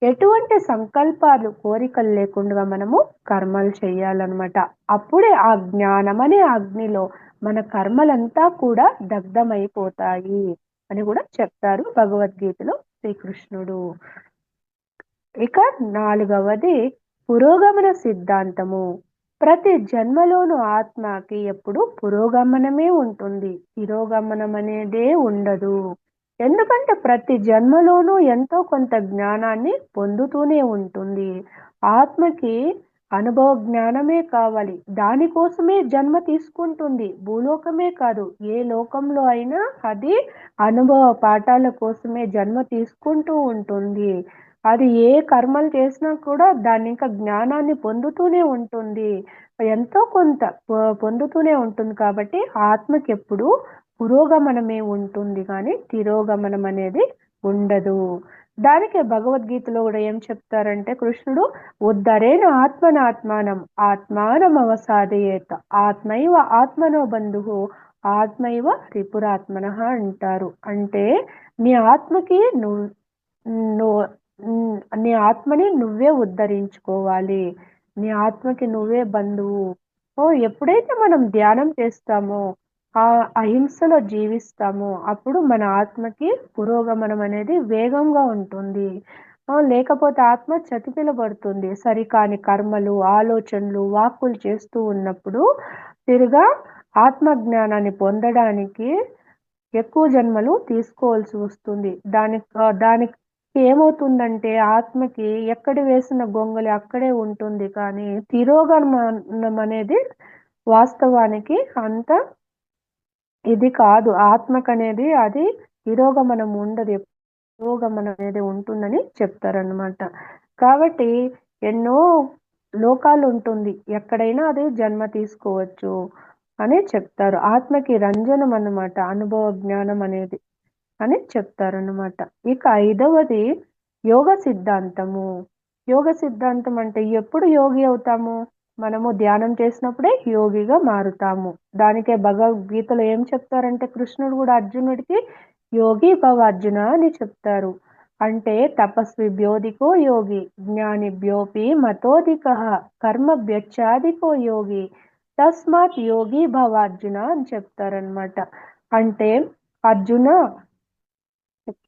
ఎటువంటి సంకల్పాలు, కోరికలు లేకుండా మనము కర్మలు చేయాలన్నమాట. అప్పుడే ఆ జ్ఞానం అనే అగ్నిలో మన కర్మలంతా కూడా దగ్ధమైపోతాయి అని కూడా చెప్తారు భగవద్గీతలో శ్రీకృష్ణుడు. ఇక 4వది పురోగమన సిద్ధాంతము. ప్రతి జన్మలోనూ ఆత్మకి ఎప్పుడు పురోగమనమే ఉంటుంది. తిరోగమనం అనేదే ఉండదు. ఎందుకంటే ప్రతి జన్మలోనూ ఎంతో కొంత జ్ఞానాన్ని పొందుతూనే ఉంటుంది. ఆత్మకి అనుభవ జ్ఞానమే కావాలి. దానికోసమే జన్మ తీసుకుంటుంది. భూలోకమే కాదు, ఏ లోకంలో అయినా అది అనుభవ పాఠాల కోసమే జన్మ తీసుకుంటూ ఉంటుంది. అది ఏ కర్మలు చేసినా కూడా దాన్ని ఇంకా జ్ఞానాన్ని పొందుతూనే ఉంటుంది. ఎంతో కొంత పొందుతూనే ఉంటుంది. కాబట్టి ఆత్మకి ఎప్పుడు పురోగమనమే ఉంటుంది కానీ తిరోగమనం అనేది ఉండదు. దానికి భగవద్గీతలో కూడా ఏం చెప్తారంటే కృష్ణుడు ఉద్ధరేణ ఆత్మనాత్మానం ఆత్మానం అవసాదయేత ఆత్మైవ ఆత్మనో బంధువు ఆత్మైవ రిపురాత్మనః అంటారు. అంటే నీ ఆత్మకి నువ్వు నీ ఆత్మని నువ్వే ఉద్ధరించుకోవాలి. నీ ఆత్మకి నువ్వే బంధువు. ఎప్పుడైతే మనం ధ్యానం చేస్తామో, ఆ అహింసలో జీవిస్తామో అప్పుడు మన ఆత్మకి పురోగమనం అనేది వేగంగా ఉంటుంది. లేకపోతే ఆత్మ చతికిలబడుతుంది. సరికాని కర్మలు, ఆలోచనలు, వాక్కులు చేస్తూ ఉన్నప్పుడు తిరిగా ఆత్మ జ్ఞానాన్ని పొందడానికి ఎక్కువ జన్మలు తీసుకోవాల్సి వస్తుంది. దానికి ఏమవుతుందంటే ఆత్మకి ఎక్కడ వేసిన గొంగలి అక్కడే ఉంటుంది. కానీ తిరోగమనం అనేది వాస్తవానికి అంత ఇది కాదు. ఆత్మకనేది అది తిరోగమనం ఉండదు. తిరోగమనం అనేది ఉంటుందని చెప్తారనమాట. కాబట్టి ఎన్నో లోకాలుంటుంది. ఎక్కడైనా అది జన్మ తీసుకోవచ్చు అని చెప్తారు. ఆత్మకి రంజనం అన్నమాట. అనుభవ జ్ఞానం అనేది అని చెప్తారన్నమాట. ఇక 5వది యోగ సిద్ధాంతము. యోగ సిద్ధాంతం అంటే ఎప్పుడు యోగి అవుతాము? మనము ధ్యానం చేసినప్పుడే యోగిగా మారుతాము. దానికే భగవద్గీతలో ఏం చెప్తారంటే కృష్ణుడు కూడా అర్జునుడికి యోగి భవ అర్జున అని చెప్తారు. అంటే తపస్విభ్యోధికో యోగి, జ్ఞానిభ్యోపి మతోధికః, కర్మభ్యచ్చాధికో యోగి, తస్మాత్ యోగి భవ అర్జున అని చెప్తారనమాట. అంటే అర్జున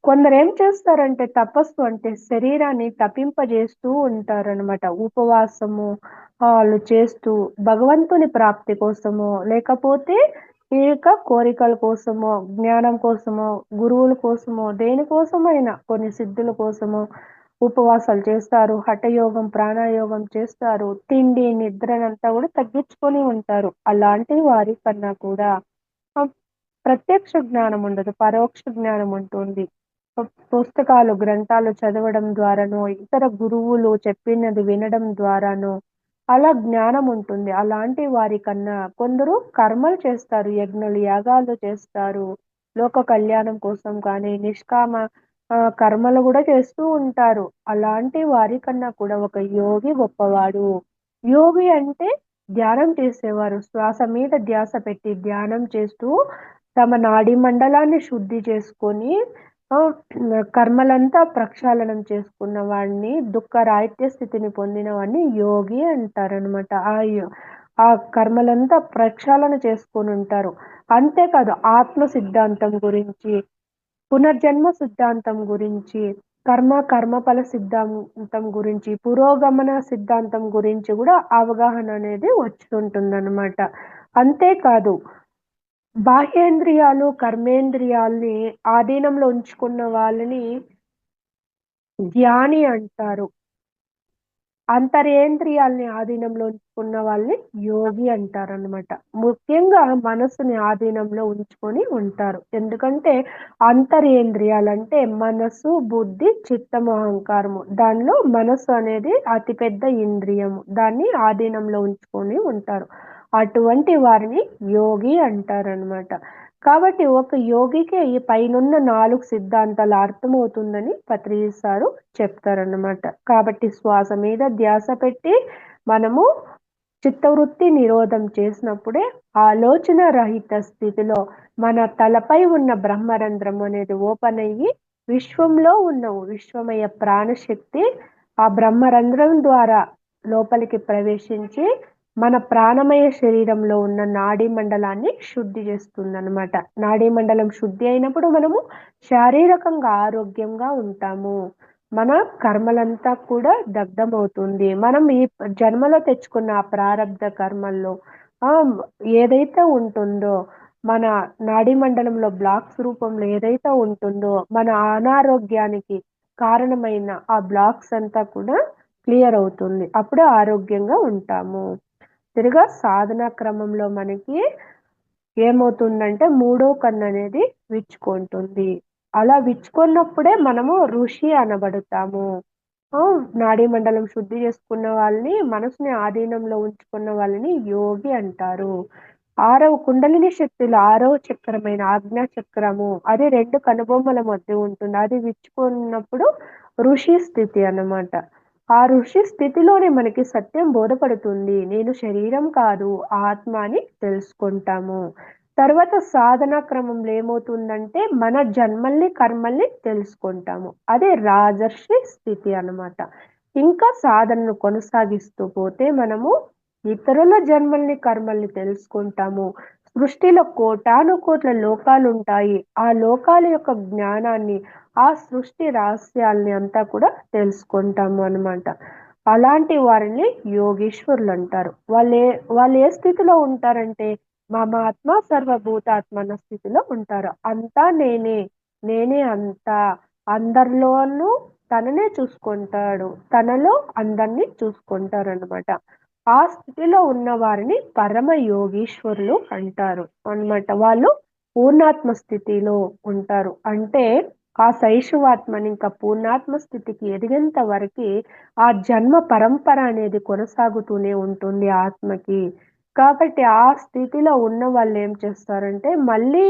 కొందరేం చేస్తారంటే తపస్సు అంటే శరీరాన్ని తపింపజేస్తూ ఉంటారనమాట. ఉపవాసము ఆళ్ళు చేస్తూ భగవంతుని ప్రాప్తి కోసమో, లేకపోతే కోరికల కోసమో, జ్ఞానం కోసమో, గురువుల కోసమో, దేనికోసమైనా కొన్ని సిద్ధుల కోసమో ఉపవాసాలు చేస్తారు. హఠయోగం, ప్రాణాయోగం చేస్తారు. తిండి, నిద్రనంతా కూడా తగ్గించుకొని ఉంటారు. అలాంటి వారి కన్నా కూడా ప్రత్యక్ష జ్ఞానం ఉండదు. పరోక్ష జ్ఞానం ఉంటుంది. పుస్తకాలు, గ్రంథాలు చదవడం ద్వారానో, ఇతర గురువులు చెప్పినది వినడం ద్వారానో అలా జ్ఞానం ఉంటుంది. అలాంటి వారి కన్నా కొందరు కర్మలు చేస్తారు. యజ్ఞాలు, యాగాలు చేస్తారు. లోక కళ్యాణం కోసం కానీ, నిష్కామ కర్మలు కూడా చేస్తూ ఉంటారు. అలాంటి వారి కన్నా కూడా ఒక యోగి గొప్పవాడు. యోగి అంటే ధ్యానం చేసేవారు. శ్వాస మీద ధ్యాస పెట్టి ధ్యానం చేస్తూ తమ నాడీ మండలాన్ని శుద్ధి చేసుకొని కర్మలంతా ప్రక్షాళనం చేసుకున్న వాడిని, దుఃఖరాహిత్య స్థితిని పొందిన వాడిని యోగి అంటారనమాట. ఆ కర్మలంతా ప్రక్షాళన చేసుకొని ఉంటారు. అంతేకాదు ఆత్మ సిద్ధాంతం గురించి, పునర్జన్మ సిద్ధాంతం గురించి, కర్మఫల సిద్ధాంతం గురించి, పురోగమన సిద్ధాంతం గురించి కూడా అవగాహన అనేది వస్తుంటుందన్నమాట. అంతేకాదు బాహ్యేంద్రియాలు, కర్మేంద్రియాల్ని ఆధీనంలో ఉంచుకున్న వాళ్ళని ధ్యాని అంటారు. అంతరేంద్రియాల్ని ఆధీనంలో ఉంచుకున్న వాళ్ళని యోగి అంటారనమాట. ముఖ్యంగా మనసుని ఆధీనంలో ఉంచుకొని ఉంటారు. ఎందుకంటే అంతరేంద్రియాలంటే మనసు, బుద్ధి, చిత్తము, అహంకారము. దానిలో మనసు అనేది అతిపెద్ద ఇంద్రియము. దాన్ని ఆధీనంలో ఉంచుకొని ఉంటారు. అటువంటి వారిని యోగి అంటారనమాట. కాబట్టి ఒక యోగికే ఈ పైనున్న 4 సిద్ధాంతాలు అర్థమవుతుందని పత్రిజీ సారు చెప్తారన్నమాట. కాబట్టి శ్వాస మీద ధ్యాస పెట్టి మనము చిత్తవృత్తి నిరోధం చేసినప్పుడే ఆలోచన రహిత స్థితిలో మన తలపై ఉన్న బ్రహ్మరంధ్రం అనేది ఓపెన్ అయ్యి విశ్వంలో ఉన్న విశ్వమయ ప్రాణశక్తి ఆ బ్రహ్మరంధ్రం ద్వారా లోపలికి ప్రవేశించి మన ప్రాణమయ శరీరంలో ఉన్న నాడీ మండలాన్ని శుద్ధి చేస్తుందన్నమాట. నాడీ మండలం శుద్ధి అయినప్పుడు మనము శారీరకంగా ఆరోగ్యంగా ఉంటాము. మన కర్మలంతా కూడా దగ్ధమవుతుంది. మనం ఈ జన్మలో తెచ్చుకున్న ఆ ప్రారబ్ధ కర్మల్లో ఏదైతే ఉంటుందో మన నాడీ మండలంలో బ్లాక్స్ రూపంలో ఏదైతే ఉంటుందో మన అనారోగ్యానికి కారణమైన ఆ బ్లాక్స్ అంతా కూడా క్లియర్ అవుతుంది. అప్పుడే ఆరోగ్యంగా ఉంటాము. తిరిగా సాధనా క్రమంలో మనకి ఏమవుతుందంటే మూడో కన్ను అనేది విచ్చుకుంటుంది. అలా విచ్చుకున్నప్పుడే మనము ఋషి అనబడతాము. నాడీ మండలం శుద్ధి చేసుకున్న వాళ్ళని, మనసుని ఆధీనంలో ఉంచుకున్న వాళ్ళని యోగి అంటారు. 6వ కుండలిని శక్తిలో 6వ చక్రమైన ఆజ్ఞా చక్రము అది 2 కనుబొమ్మల మధ్య ఉంటుంది. అది విచ్చుకున్నప్పుడు ఋషి స్థితి అన్నమాట. ఆ ఋషి స్థితిలోనే మనకి సత్యం బోధపడుతుంది. నేను శరీరం కాదు ఆత్మ అని తెలుసుకుంటాము. తర్వాత సాధనా క్రమంలో ఏమవుతుందంటే మన జన్మల్ని, కర్మల్ని తెలుసుకుంటాము. అదే రాజర్షి స్థితి అన్నమాట. ఇంకా సాధనను కొనసాగిస్తూ పోతే మనము ఇతరుల జన్మల్ని, కర్మల్ని తెలుసుకుంటాము. సృష్టిలో కోటాను కోట్ల లోకాలుంటాయి. ఆ లోకాల యొక్క జ్ఞానాన్ని ఆ సృష్టి రహస్యాల్ని అంతా కూడా తెలుసుకుంటాము అన్నమాట. అలాంటి వారిని యోగీశ్వరులు అంటారు. వాళ్ళు ఏ స్థితిలో ఉంటారంటే మమాత్మ సర్వభూతాత్మ అన్న స్థితిలో ఉంటారు. అంతా నేనే, నేనే అంతా, అందరిలోనూ తననే చూసుకుంటాడు. తనలో అందరిని చూసుకుంటారనమాట. ఆ స్థితిలో ఉన్న వారిని పరమ యోగీశ్వరులు అంటారు అన్నమాట. వాళ్ళు పూర్ణాత్మ స్థితిలో ఉంటారు. అంటే ఆ శైశవాత్మని ఇంకా పూర్ణాత్మ స్థితికి ఎదిగేంత వరకి ఆ జన్మ పరంపర అనేది కొనసాగుతూనే ఉంటుంది ఆత్మకి. కాబట్టి ఆ స్థితిలో ఉన్న వాళ్ళు ఏం చేస్తారంటే మళ్ళీ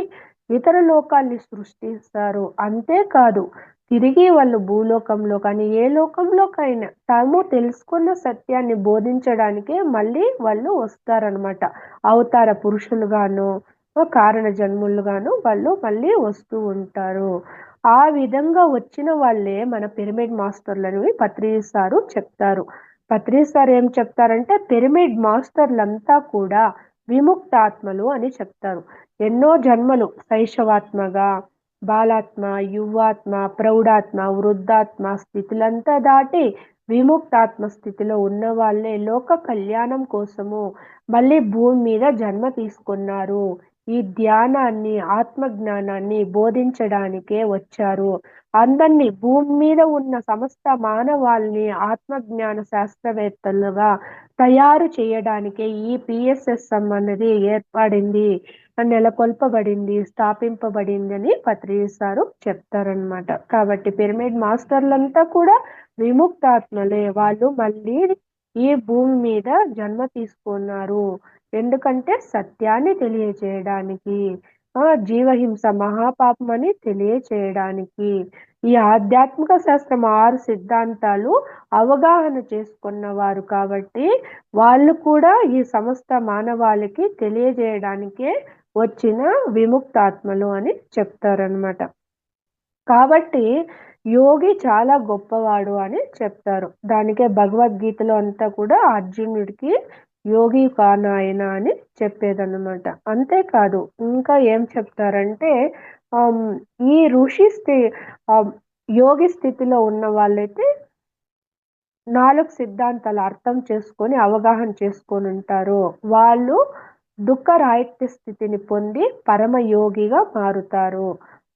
ఇతర లోకాల్ని సృష్టిస్తారు. అంతేకాదు తిరిగి వాళ్ళు భూలోకంలో కానీ ఏ లోకంలోకైనా తాము తెలుసుకున్న సత్యాన్ని బోధించడానికే మళ్ళీ వాళ్ళు వస్తారనమాట. అవతార పురుషులుగాను, కారణ జన్ములుగాను వాళ్ళు మళ్ళీ వస్తూ ఉంటారు. ఆ విధంగా వచ్చిన వాళ్ళే మన పిరమిడ్ మాస్టర్లని పత్రి సారు చెప్తారు. పత్రి సార్ ఏం చెప్తారంటే పిరమిడ్ మాస్టర్లంతా కూడా విముక్తాత్మలు అని చెప్తారు. ఎన్నో జన్మలు శైశవాత్మగా, బాలాత్మ, యువాత్మ, ప్రౌఢాత్మ, వృద్ధాత్మ స్థితులంతా దాటి విముక్తాత్మ స్థితిలో ఉన్న వాళ్ళే లోక కళ్యాణం కోసము మళ్ళీ భూమి మీద జన్మ తీసుకున్నారు. ఈ ధ్యానాన్ని, ఆత్మజ్ఞానాన్ని బోధించడానికే వచ్చారు. అందరినీ భూమి మీద ఉన్న సమస్త మానవాల్ని ఆత్మజ్ఞాన శాస్త్రవేత్తలుగా తయారు చేయడానికే ఈ పిఎస్ఎస్ఎం అన్నది ఏర్పడింది, నెలకొల్పబడింది, స్థాపింపబడిందని పత్రి సారు చెప్తారనమాట. కాబట్టి పిరమిడ్ మాస్టర్లంతా కూడా విముక్తాత్మలే. వాళ్ళు మళ్ళీ ఈ భూమి మీద జన్మ తీసుకున్నారు. ఎందుకంటే సత్యాన్ని తెలియచేయడానికి, జీవహింస మహాపాపమని తెలియచేయడానికి. ఈ ఆధ్యాత్మిక శాస్త్రం 6 సిద్ధాంతాలు అవగాహన చేసుకున్నవారు కాబట్టి వాళ్ళు కూడా ఈ సమస్త మానవాళికి తెలియజేయడానికే వచ్చిన విముక్తాత్మలు అని చెప్తారనమాట. కాబట్టి యోగి చాలా గొప్పవాడు అని చెప్తారు. దానికే భగవద్గీతలో అంతా కూడా అర్జునుడికి యోగి కానాయన అని చెప్పేదన్నమాట. అంతేకాదు ఇంకా ఏం చెప్తారంటే ఆహ్, ఈ ఋషి ఆహ్, యోగి స్థితిలో ఉన్న వాళ్ళైతే 4 సిద్ధాంతాలు అర్థం చేసుకొని, అవగాహన చేసుకొనుంటారో వాళ్ళు దుఃఖరాహిత్య స్థితిని పొంది పరమయోగిగా మారుతారు.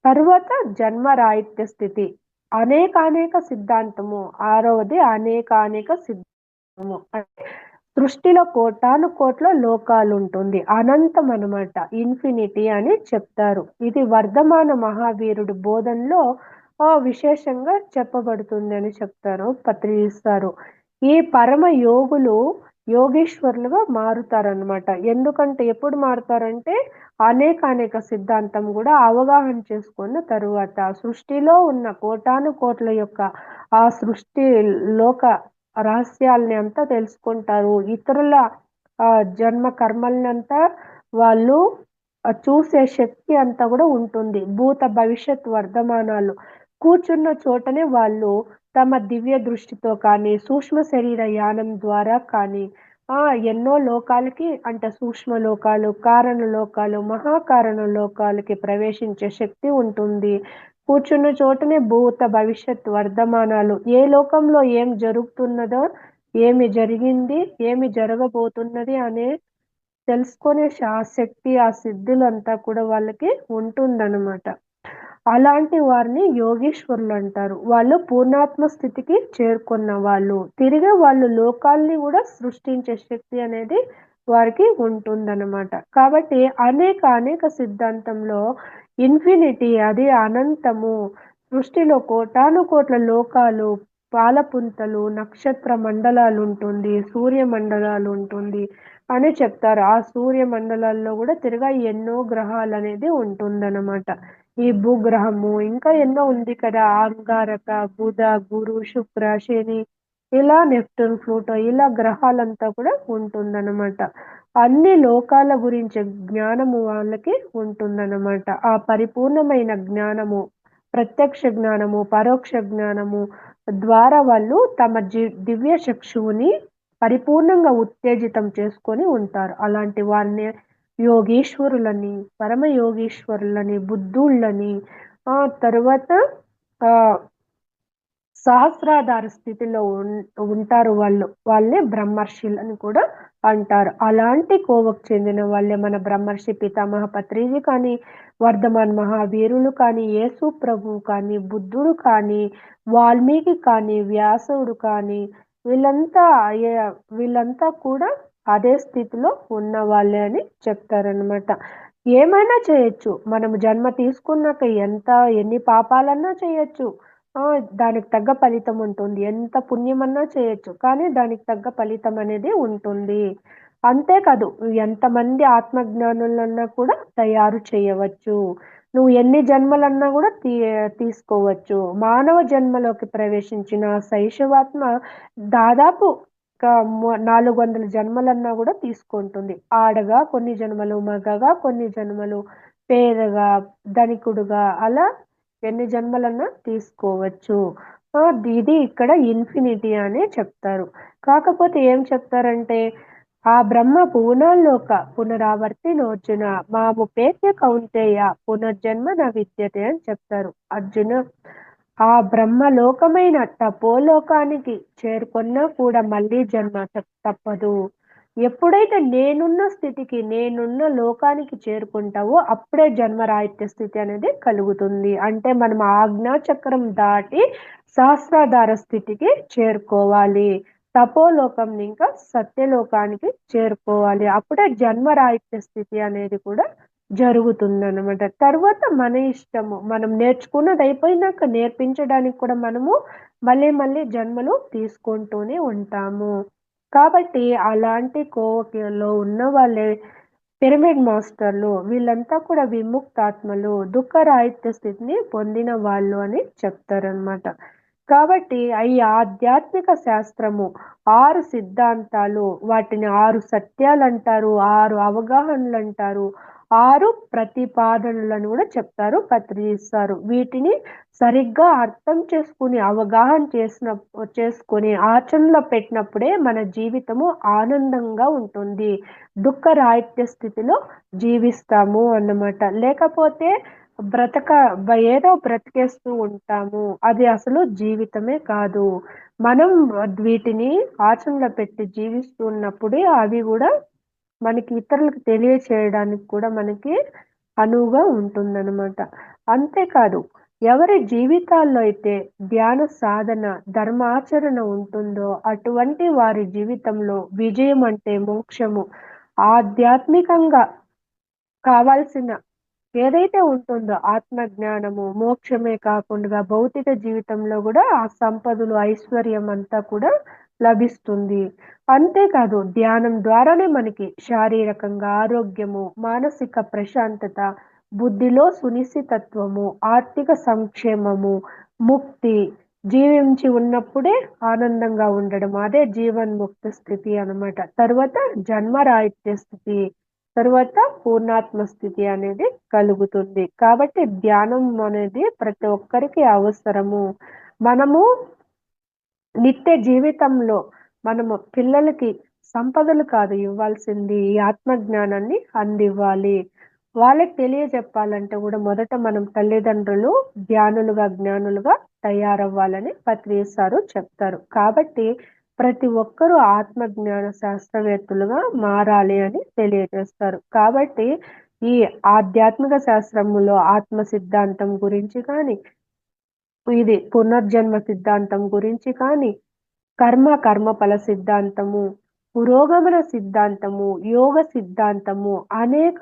తరువాత జన్మరాహిత్య స్థితి. అనేకానేక సిద్ధాంతము. ఆరవది అనేకానేక సిద్ధాంతము. అంటే సృష్టిలో కోటానుకోట్ల లోకాలుంటుంది. అనంతం అనమాట. ఇన్ఫినిటీ అని చెప్తారు. ఇది వర్ధమాన మహావీరుడి బోధనలో విశేషంగా చెప్పబడుతుంది అని చెప్తారు, పత్రిస్తారు. ఈ పరమ యోగులు యోగీశ్వరులుగా మారుతారనమాట. ఎందుకంటే ఎప్పుడు మారుతారంటే అనేకానేక సిద్ధాంతం గూడా అవగాహన చేసుకున్న తరువాత సృష్టిలో ఉన్న కోటానుకోట్ల యొక్క ఆ సృష్టి లోక రహస్యాల్ని అంతా తెలుసుకుంటారు. ఇతరుల జన్మ కర్మలనంతా వాళ్ళు చూసే శక్తి అంతా గూడా ఉంటుంది. భూత, భవిష్యత్ వర్ధమానాలు కూర్చున్న చోటనే వాళ్ళు తమ దివ్య దృష్టితో కానీ, సూక్ష్మ శరీర యానం ద్వారా కానీ ఎన్నో లోకాలకి అంటే సూక్ష్మ లోకాలు, కారణ లోకాలు, మహాకారణ లోకాలకి ప్రవేశించే శక్తి ఉంటుంది. కూర్చున్న చోటనే భూత, భవిష్యత్ వర్ధమానాలు ఏ లోకంలో ఏం జరుగుతున్నదో, ఏమి జరిగింది, ఏమి జరగబోతున్నది అనే తెలుసుకునే శక్తి, ఆ సిద్ధులంతా కూడా వాళ్ళకి ఉంటుందనమాట. అలాంటి వారిని యోగీశ్వరులంటారు. వాళ్ళు పూర్ణాత్మ స్థితికి చేరుకున్న వాళ్ళు. తిరిగి వాళ్ళు లోకాల్ని గూడా సృష్టించే శక్తి అనేది వారికి ఉంటుందనమాట. కాబట్టి అనేక సిద్ధాంతంలో ఇన్ఫినిటీ అది అనంతము. సృష్టిలో కోటానుకోట్ల లోకాలు, పాలపుంతలు, నక్షత్ర మండలాలుంటుంది, సూర్య మండలాలుంటుంది అని చెప్తారు. ఆ సూర్య మండలాల్లో గూడా తిరగా ఎన్నో గ్రహాలనేది ఉంటుందనమాట. ఈ భూగ్రహము ఇంకా ఎన్నో ఉంది కదా! అంగారక, బుధ, గురు, శుక్ర, శని ఇలా నెప్ట్యూన్, ప్లూటో ఇలా గ్రహాలంతా కూడా ఉంటుందనమాట. అన్ని లోకాల గురించే జ్ఞానము వాళ్ళకి ఉంటుందనమాట. ఆ పరిపూర్ణమైన జ్ఞానము, ప్రత్యక్ష జ్ఞానము, పరోక్ష జ్ఞానము ద్వారా వాళ్ళు తమ దివ్య చక్షువుని పరిపూర్ణంగా ఉత్తేజితం చేసుకొని ఉంటారు. అలాంటి వారిని యోగీశ్వరులని, పరమ యోగీశ్వరులని, బుద్ధుళ్ళని తరువాత సహస్రాధార స్థితిలో ఉంటారు వాళ్ళు. వాళ్ళే బ్రహ్మర్షులని కూడా అంటారు. అలాంటి కోవకు చెందిన వాళ్ళే మన బ్రహ్మర్షి పితామహ పత్రిజీ కానీ, వర్ధమాన్ మహావీరులు కానీ, యేసు ప్రభువు కానీ, బుద్ధుడు కానీ, వాల్మీకి కానీ, వ్యాసుడు కానీ వీళ్ళంతా ఏ వీళ్ళంతా కూడా అదే స్థితిలో ఉన్నవాళ్ళే అని చెప్తారనమాట. ఏమైనా చేయొచ్చు. మనము జన్మ తీసుకున్నాక ఎన్ని పాపాలన్నా చేయొచ్చు. ఆ! దానికి తగ్గ ఫలితం ఉంటుంది. ఎంత పుణ్యమన్నా చేయొచ్చు. కానీ దానికి తగ్గ ఫలితం అనేది ఉంటుంది. అంతేకాదు ఎంతమంది ఆత్మజ్ఞానులన్నా కూడా తయారు చేయవచ్చు. నువ్వు ఎన్ని జన్మలన్నా గూడా తీసుకోవచ్చు. మానవ జన్మలోకి ప్రవేశించిన శైశవాత్మ దాదాపు ఒక 400 జన్మలన్నా గూడా తీసుకుంటుంది. ఆడగా కొన్ని జన్మలు, మగగా కొన్ని జన్మలు, పేదగా, ధనికుడుగా అలా ఎన్ని జన్మలన్నా తీసుకోవచ్చు. ఇది ఇక్కడ ఇన్ఫినిటీ అనే చెప్తారు. కాకపోతే ఏం చెప్తారంటే, ఆ బ్రహ్మ భువనాల్లోక పునరావర్తినోర్జున మాముపేత్య కౌంతేయ పునర్జన్మ న విద్యతే అని చెప్తారు. అర్జున, ఆ బ్రహ్మలోకమైన తపోలోకానికి చేరుకున్నా కూడా మళ్ళీ జన్మ తప్పదు. ఎప్పుడైతే నేనున్న స్థితికి, నేనున్న లోకానికి చేరుకుంటావో అప్పుడే జన్మరాహిత్య స్థితి అనేది కలుగుతుంది. అంటే మనం ఆజ్ఞాచక్రం దాటి సహస్రాధార స్థితికి చేరుకోవాలి. తపోలోకం ఇంకా సత్యలోకానికి చేరుకోవాలి. అప్పుడే జన్మరాహిత్య స్థితి అనేది కూడా జరుగుతుందనమాట. తర్వాత మన ఇష్టము. మనం నేర్చుకున్నది అయిపోయినాక నేర్పించడానికి కూడా మనము మళ్ళీ మళ్ళీ జన్మలు తీసుకుంటూనే ఉంటాము. కాబట్టి అలాంటి కోవకిలో ఉన్న వాళ్ళే పిరమిడ్ మాస్టర్లు. వీళ్ళంతా కూడా విముక్తాత్మలు, దుఃఖరాహిత్య స్థితిని పొందిన వాళ్ళు అని చెప్తారనమాట. కాబట్టి ఈ ఆధ్యాత్మిక శాస్త్రము 6 సిద్ధాంతాలు, వాటిని 6 సత్యాలంటారు, 6 అవగాహనలంటారు, 6 ప్రతిపాదనలను గూడా చెప్తారు, పత్రిస్తారు. వీటిని సరిగ్గా అర్థం చేసుకొని, అవగాహన చేసుకొని ఆచరణలో పెట్టినప్పుడే మన జీవితము ఆనందంగా ఉంటుంది. దుఃఖరాహిత్య స్థితిలో జీవిస్తాము అన్నమాట. లేకపోతే ఏదో బ్రతికేస్తూ ఉంటాము. అది అసలు జీవితమే కాదు. మనం వీటిని ఆచరణలో పెట్టి జీవిస్తూ ఉన్నప్పుడే అవి గూడా మనకి ఇతరులకు తెలియచేయడానికి కూడా మనకి అనువుగా ఉంటుందనమాట. అంతేకాదు ఎవరి జీవితాల్లో అయితే ధ్యాన సాధన, ధర్మాచరణ ఉంటుందో అటువంటి వారి జీవితంలో విజయం అంటే మోక్షము, ఆధ్యాత్మికంగా కావాల్సిన ఏదైతే ఉంటుందో ఆత్మజ్ఞానము, మోక్షమే కాకుండా భౌతిక జీవితంలో గూడా ఆ సంపదలు, ఐశ్వర్యం అంతా కూడా లభిస్తుంది. అంతేకాదు ధ్యానం ద్వారానే మనకి శారీరకంగా ఆరోగ్యము, మానసిక ప్రశాంతత, బుద్ధిలో సునిశ్చితత్వము, ఆర్థిక సంక్షేమము, ముక్తి, జీవించి ఉన్నప్పుడే ఆనందంగా ఉండడం. అదే జీవన్ముక్త స్థితి అనమాట. తర్వాత జన్మరాహిత్య స్థితి. తరువాత పూర్ణాత్మ స్థితి అనేది కలుగుతుంది. కాబట్టి ధ్యానం అనేది ప్రతి ఒక్కరికి అవసరము. మనము నిత్య జీవితంలో మనము పిల్లలకి సంపదలు కాదు ఇవ్వాల్సింది, ఈ ఆత్మజ్ఞానాన్ని అందివ్వాలి. వాళ్ళకి తెలియజెప్పాలంటే గూడా మొదట మనం తల్లిదండ్రులు జ్ఞానులుగా, జ్ఞానులుగా తయారవ్వాలని పత్రిసారు చెప్తారు. కాబట్టి ప్రతి ఒక్కరూ ఆత్మజ్ఞాన శాస్త్రవేత్తలుగా మారాలి అని తెలియజేస్తారు. కాబట్టి ఈ ఆధ్యాత్మిక శాస్త్రములో ఆత్మ సిద్ధాంతం గురించి కానీ, ఇది పునర్జన్మ సిద్ధాంతం గురించి కానీ, కర్మఫల సిద్ధాంతము, పురోగమన సిద్ధాంతము, యోగ సిద్ధాంతము, అనేక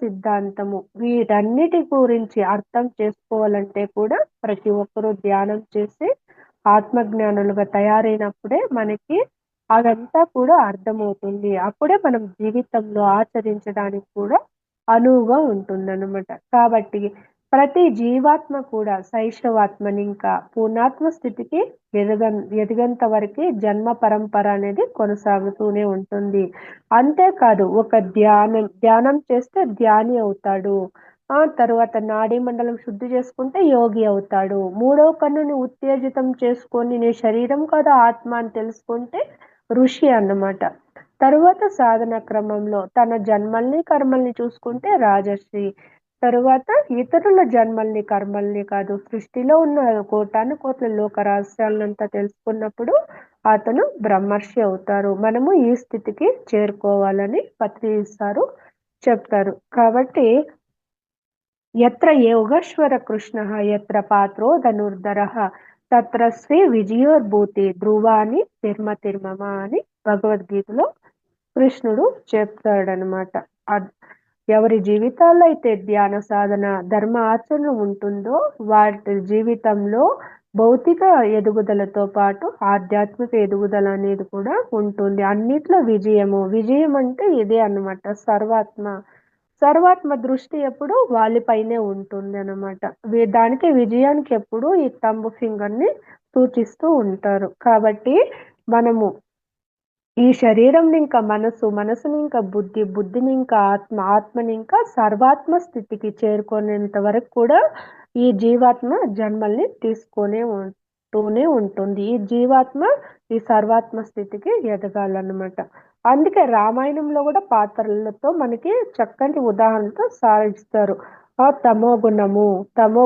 సిద్ధాంతము వీటన్నిటి గురించి అర్థం చేసుకోవాలంటే కూడా ప్రతి ఒక్కరూ ధ్యానం చేసి ఆత్మజ్ఞానులుగా తయారైనప్పుడే మనకి అదంతా కూడా అర్థమవుతుంది. అప్పుడే మనం జీవితంలో ఆచరించడానికి కూడా అనువుగా ఉంటుందన్నమాట. కాబట్టి ప్రతి జీవాత్మ కూడా శైశవాత్మని ఇంకా పూర్ణాత్మ స్థితికి ఎదిగేంత వరకి జన్మ పరంపర అనేది కొనసాగుతూనే ఉంటుంది. అంతేకాదు ఒక ధ్యానం చేస్తే ధ్యాని అవుతాడు. తరువాత నాడీ మండలం శుద్ధి చేసుకుంటే యోగి అవుతాడు. మూడవ కన్నుని ఉత్తేజితం చేసుకొని నీ శరీరం కాదు ఆత్మ అని తెలుసుకుంటే ఋషి అన్నమాట. తరువాత సాధన క్రమంలో తన జన్మల్ని, కర్మల్ని చూసుకుంటే రాజర్షి. తరువాత ఇతరుల జన్మల్ని, కర్మల్ని కాదు, సృష్టిలో ఉన్న కోటాను కోట్ల లోక రహస్యాలనంతా తెలుసుకున్నప్పుడు అతను బ్రహ్మర్షి అవుతారు. మనము ఈ స్థితికి చేరుకోవాలని పత్రి సారు చెప్తారు. కాబట్టి యత్ర యోగేశ్వర కృష్ణః యత్ర పాత్రో ధనుర్ధరః తత్ర శ్రీ విజయోర్భూతి ధ్రువాని తిర్మతిర్మమ అని భగవద్గీతలో కృష్ణుడు చెప్తాడనమాట. ఎవరి జీవితాల్లో అయితే ధ్యాన సాధన, ధర్మ ఆచరణ ఉంటుందో వాటి జీవితంలో భౌతిక ఎదుగుదలతో పాటు ఆధ్యాత్మిక ఎదుగుదల అనేది కూడా ఉంటుంది. అన్నిట్లో విజయము. విజయం అంటే ఇదే అన్నమాట. సర్వాత్మ దృష్టి ఎప్పుడు వాళ్ళపైనే ఉంటుందనమాట. దానికి విజయానికి ఎప్పుడు ఈ థంబ్ ఫింగర్‌ని సూచిస్తూ ఉంటారు. కాబట్టి మనము ఈ శరీరంని ఇంకా మనసుని ఇంకా బుద్ధిని ఇంకా ఆత్మని ఇంకా సర్వాత్మ స్థితికి చేరుకునేంత వరకు కూడా ఈ జీవాత్మ జన్మల్ని ఉంటూనే ఉంటుంది. ఈ జీవాత్మ ఈ సర్వాత్మ స్థితికి ఎదగాలన్నమాట. అందుకే రామాయణంలో కూడా పాత్రలతో మనకి చక్కటి ఉదాహరణతో సాగిస్తారు. తమో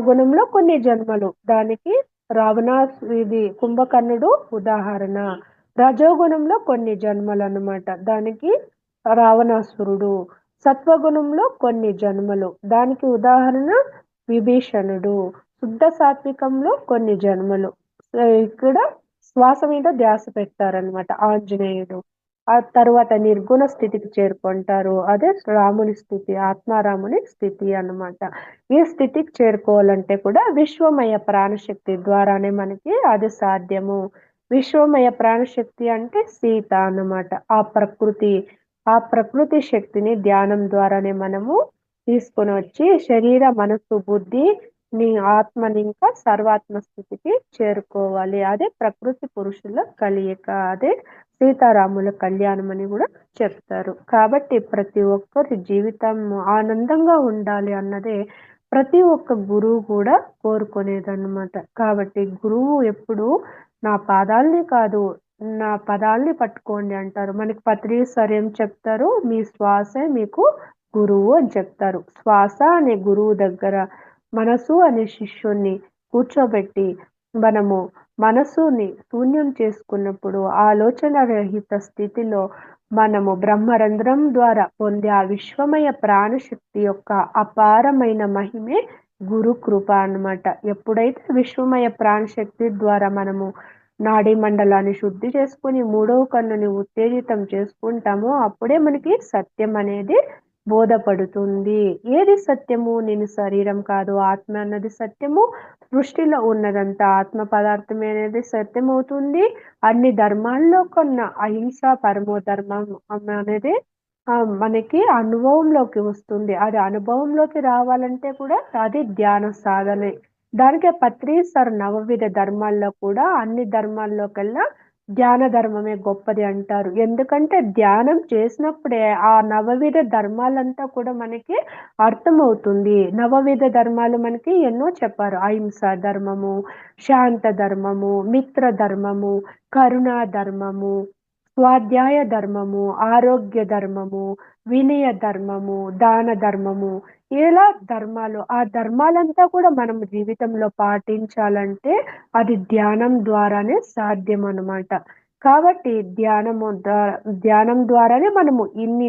గుణంలో కొన్ని జన్మలు. దానికి ఇది కుంభకర్ణుడు ఉదాహరణ. రజోగుణంలో కొన్ని జన్మలన్నమాట. దానికి రావణాసురుడు. సత్వగుణంలో కొన్ని జన్మలు. దానికి ఉదాహరణ విభీషణుడు. శుద్ధ సాత్వికంలో కొన్ని జన్మలు. ఇక్కడ శ్వాస మీద ధ్యాస పెట్టారనమాట ఆంజనేయుడు. ఆ తర్వాత నిర్గుణ స్థితికి చేరుకుంటారు. అదే రాముని స్థితి, ఆత్మారాముని స్థితి అన్నమాట. ఈ స్థితికి చేరుకోవాలంటే కూడా విశ్వమయ ప్రాణశక్తి ద్వారానే మనకి అది సాధ్యము. విశ్వమయ ప్రాణశక్తి అంటే సీత అన్నమాట. ఆ ప్రకృతి శక్తిని ధ్యానం ద్వారానే మనము తీసుకొని వచ్చి శరీర, మనసు, బుద్ధి నీ ఆత్మని ఇంకా సర్వాత్మ స్థితికి చేరుకోవాలి. అదే ప్రకృతి పురుషుల కలయిక. అదే సీతారాముల కళ్యాణం అని కూడా చెప్తారు. కాబట్టి ప్రతి ఒక్కరి జీవితం ఆనందంగా ఉండాలి అన్నదే ప్రతి ఒక్క గురువు కూడా కోరుకునేదన్నమాట. కాబట్టి గురువు ఎప్పుడు నా పాదాల్ని కాదు, నా పదాల్ని పట్టుకోండి అంటారు. మనకి పత్రి సార్ ఏం చెప్తారు? మీ శ్వాసే మీకు గురువు అని చెప్తారు. శ్వాస అనే గురువు దగ్గర మనసు అనే శిష్యుణ్ణి కూర్చోబెట్టి మనము మనసుని శూన్యం చేసుకున్నప్పుడు ఆలోచన రహిత స్థితిలో మనము బ్రహ్మరంధ్రం ద్వారా పొందే ఆ విశ్వమయ ప్రాణశక్తి యొక్క అపారమైన మహిమే గురు కృప అన్నమాట. ఎప్పుడైతే విశ్వమయ ప్రాణశక్తి ద్వారా మనము నాడీ మండలాన్ని శుద్ధి చేసుకుని మూడవ కన్నుని ఉత్తేజితం చేసుకుంటామో అప్పుడే మనకి సత్యం అనేది బోధపడుతుంది. ఏది సత్యము? నేను శరీరం కాదు, ఆత్మ అన్నది సత్యము. సృష్టిలో ఉన్నదంతా ఆత్మ పదార్థమే అనేది సత్యం అవుతుంది. అన్ని ధర్మాల్లో కన్నా అహింస పరమో ధర్మం అనేది మనకి అనుభవంలోకి వస్తుంది. అది అనుభవంలోకి రావాలంటే కూడా అది ధ్యాన సాధనే. దానికే పత్రి సార్ నవవిధ ధర్మాల్లో కూడా అన్ని ధర్మాల్లో కల్లా ధ్యాన ధర్మమే గొప్పది అంటారు. ఎందుకంటే ధ్యానం చేసినప్పుడే ఆ నవవిధ ధర్మాలంతా కూడా మనకి అర్థమవుతుంది. నవవిధ ధర్మాలు మనకి ఎన్నో చెప్పారు. అహింస ధర్మము, శాంత ధర్మము, మిత్ర ధర్మము, కరుణా ధర్మము, స్వాధ్యాయ ధర్మము, ఆరోగ్య ధర్మము, వినయ ధర్మము, దాన ధర్మము, ఇలా ధర్మాలు. ఆ ధర్మాలంతా కూడా మనం జీవితంలో పాటించాలంటే అది ధ్యానం ద్వారానే సాధ్యం అన్నమాట. కాబట్టి ధ్యానం ద్వారానే మనము ఇన్ని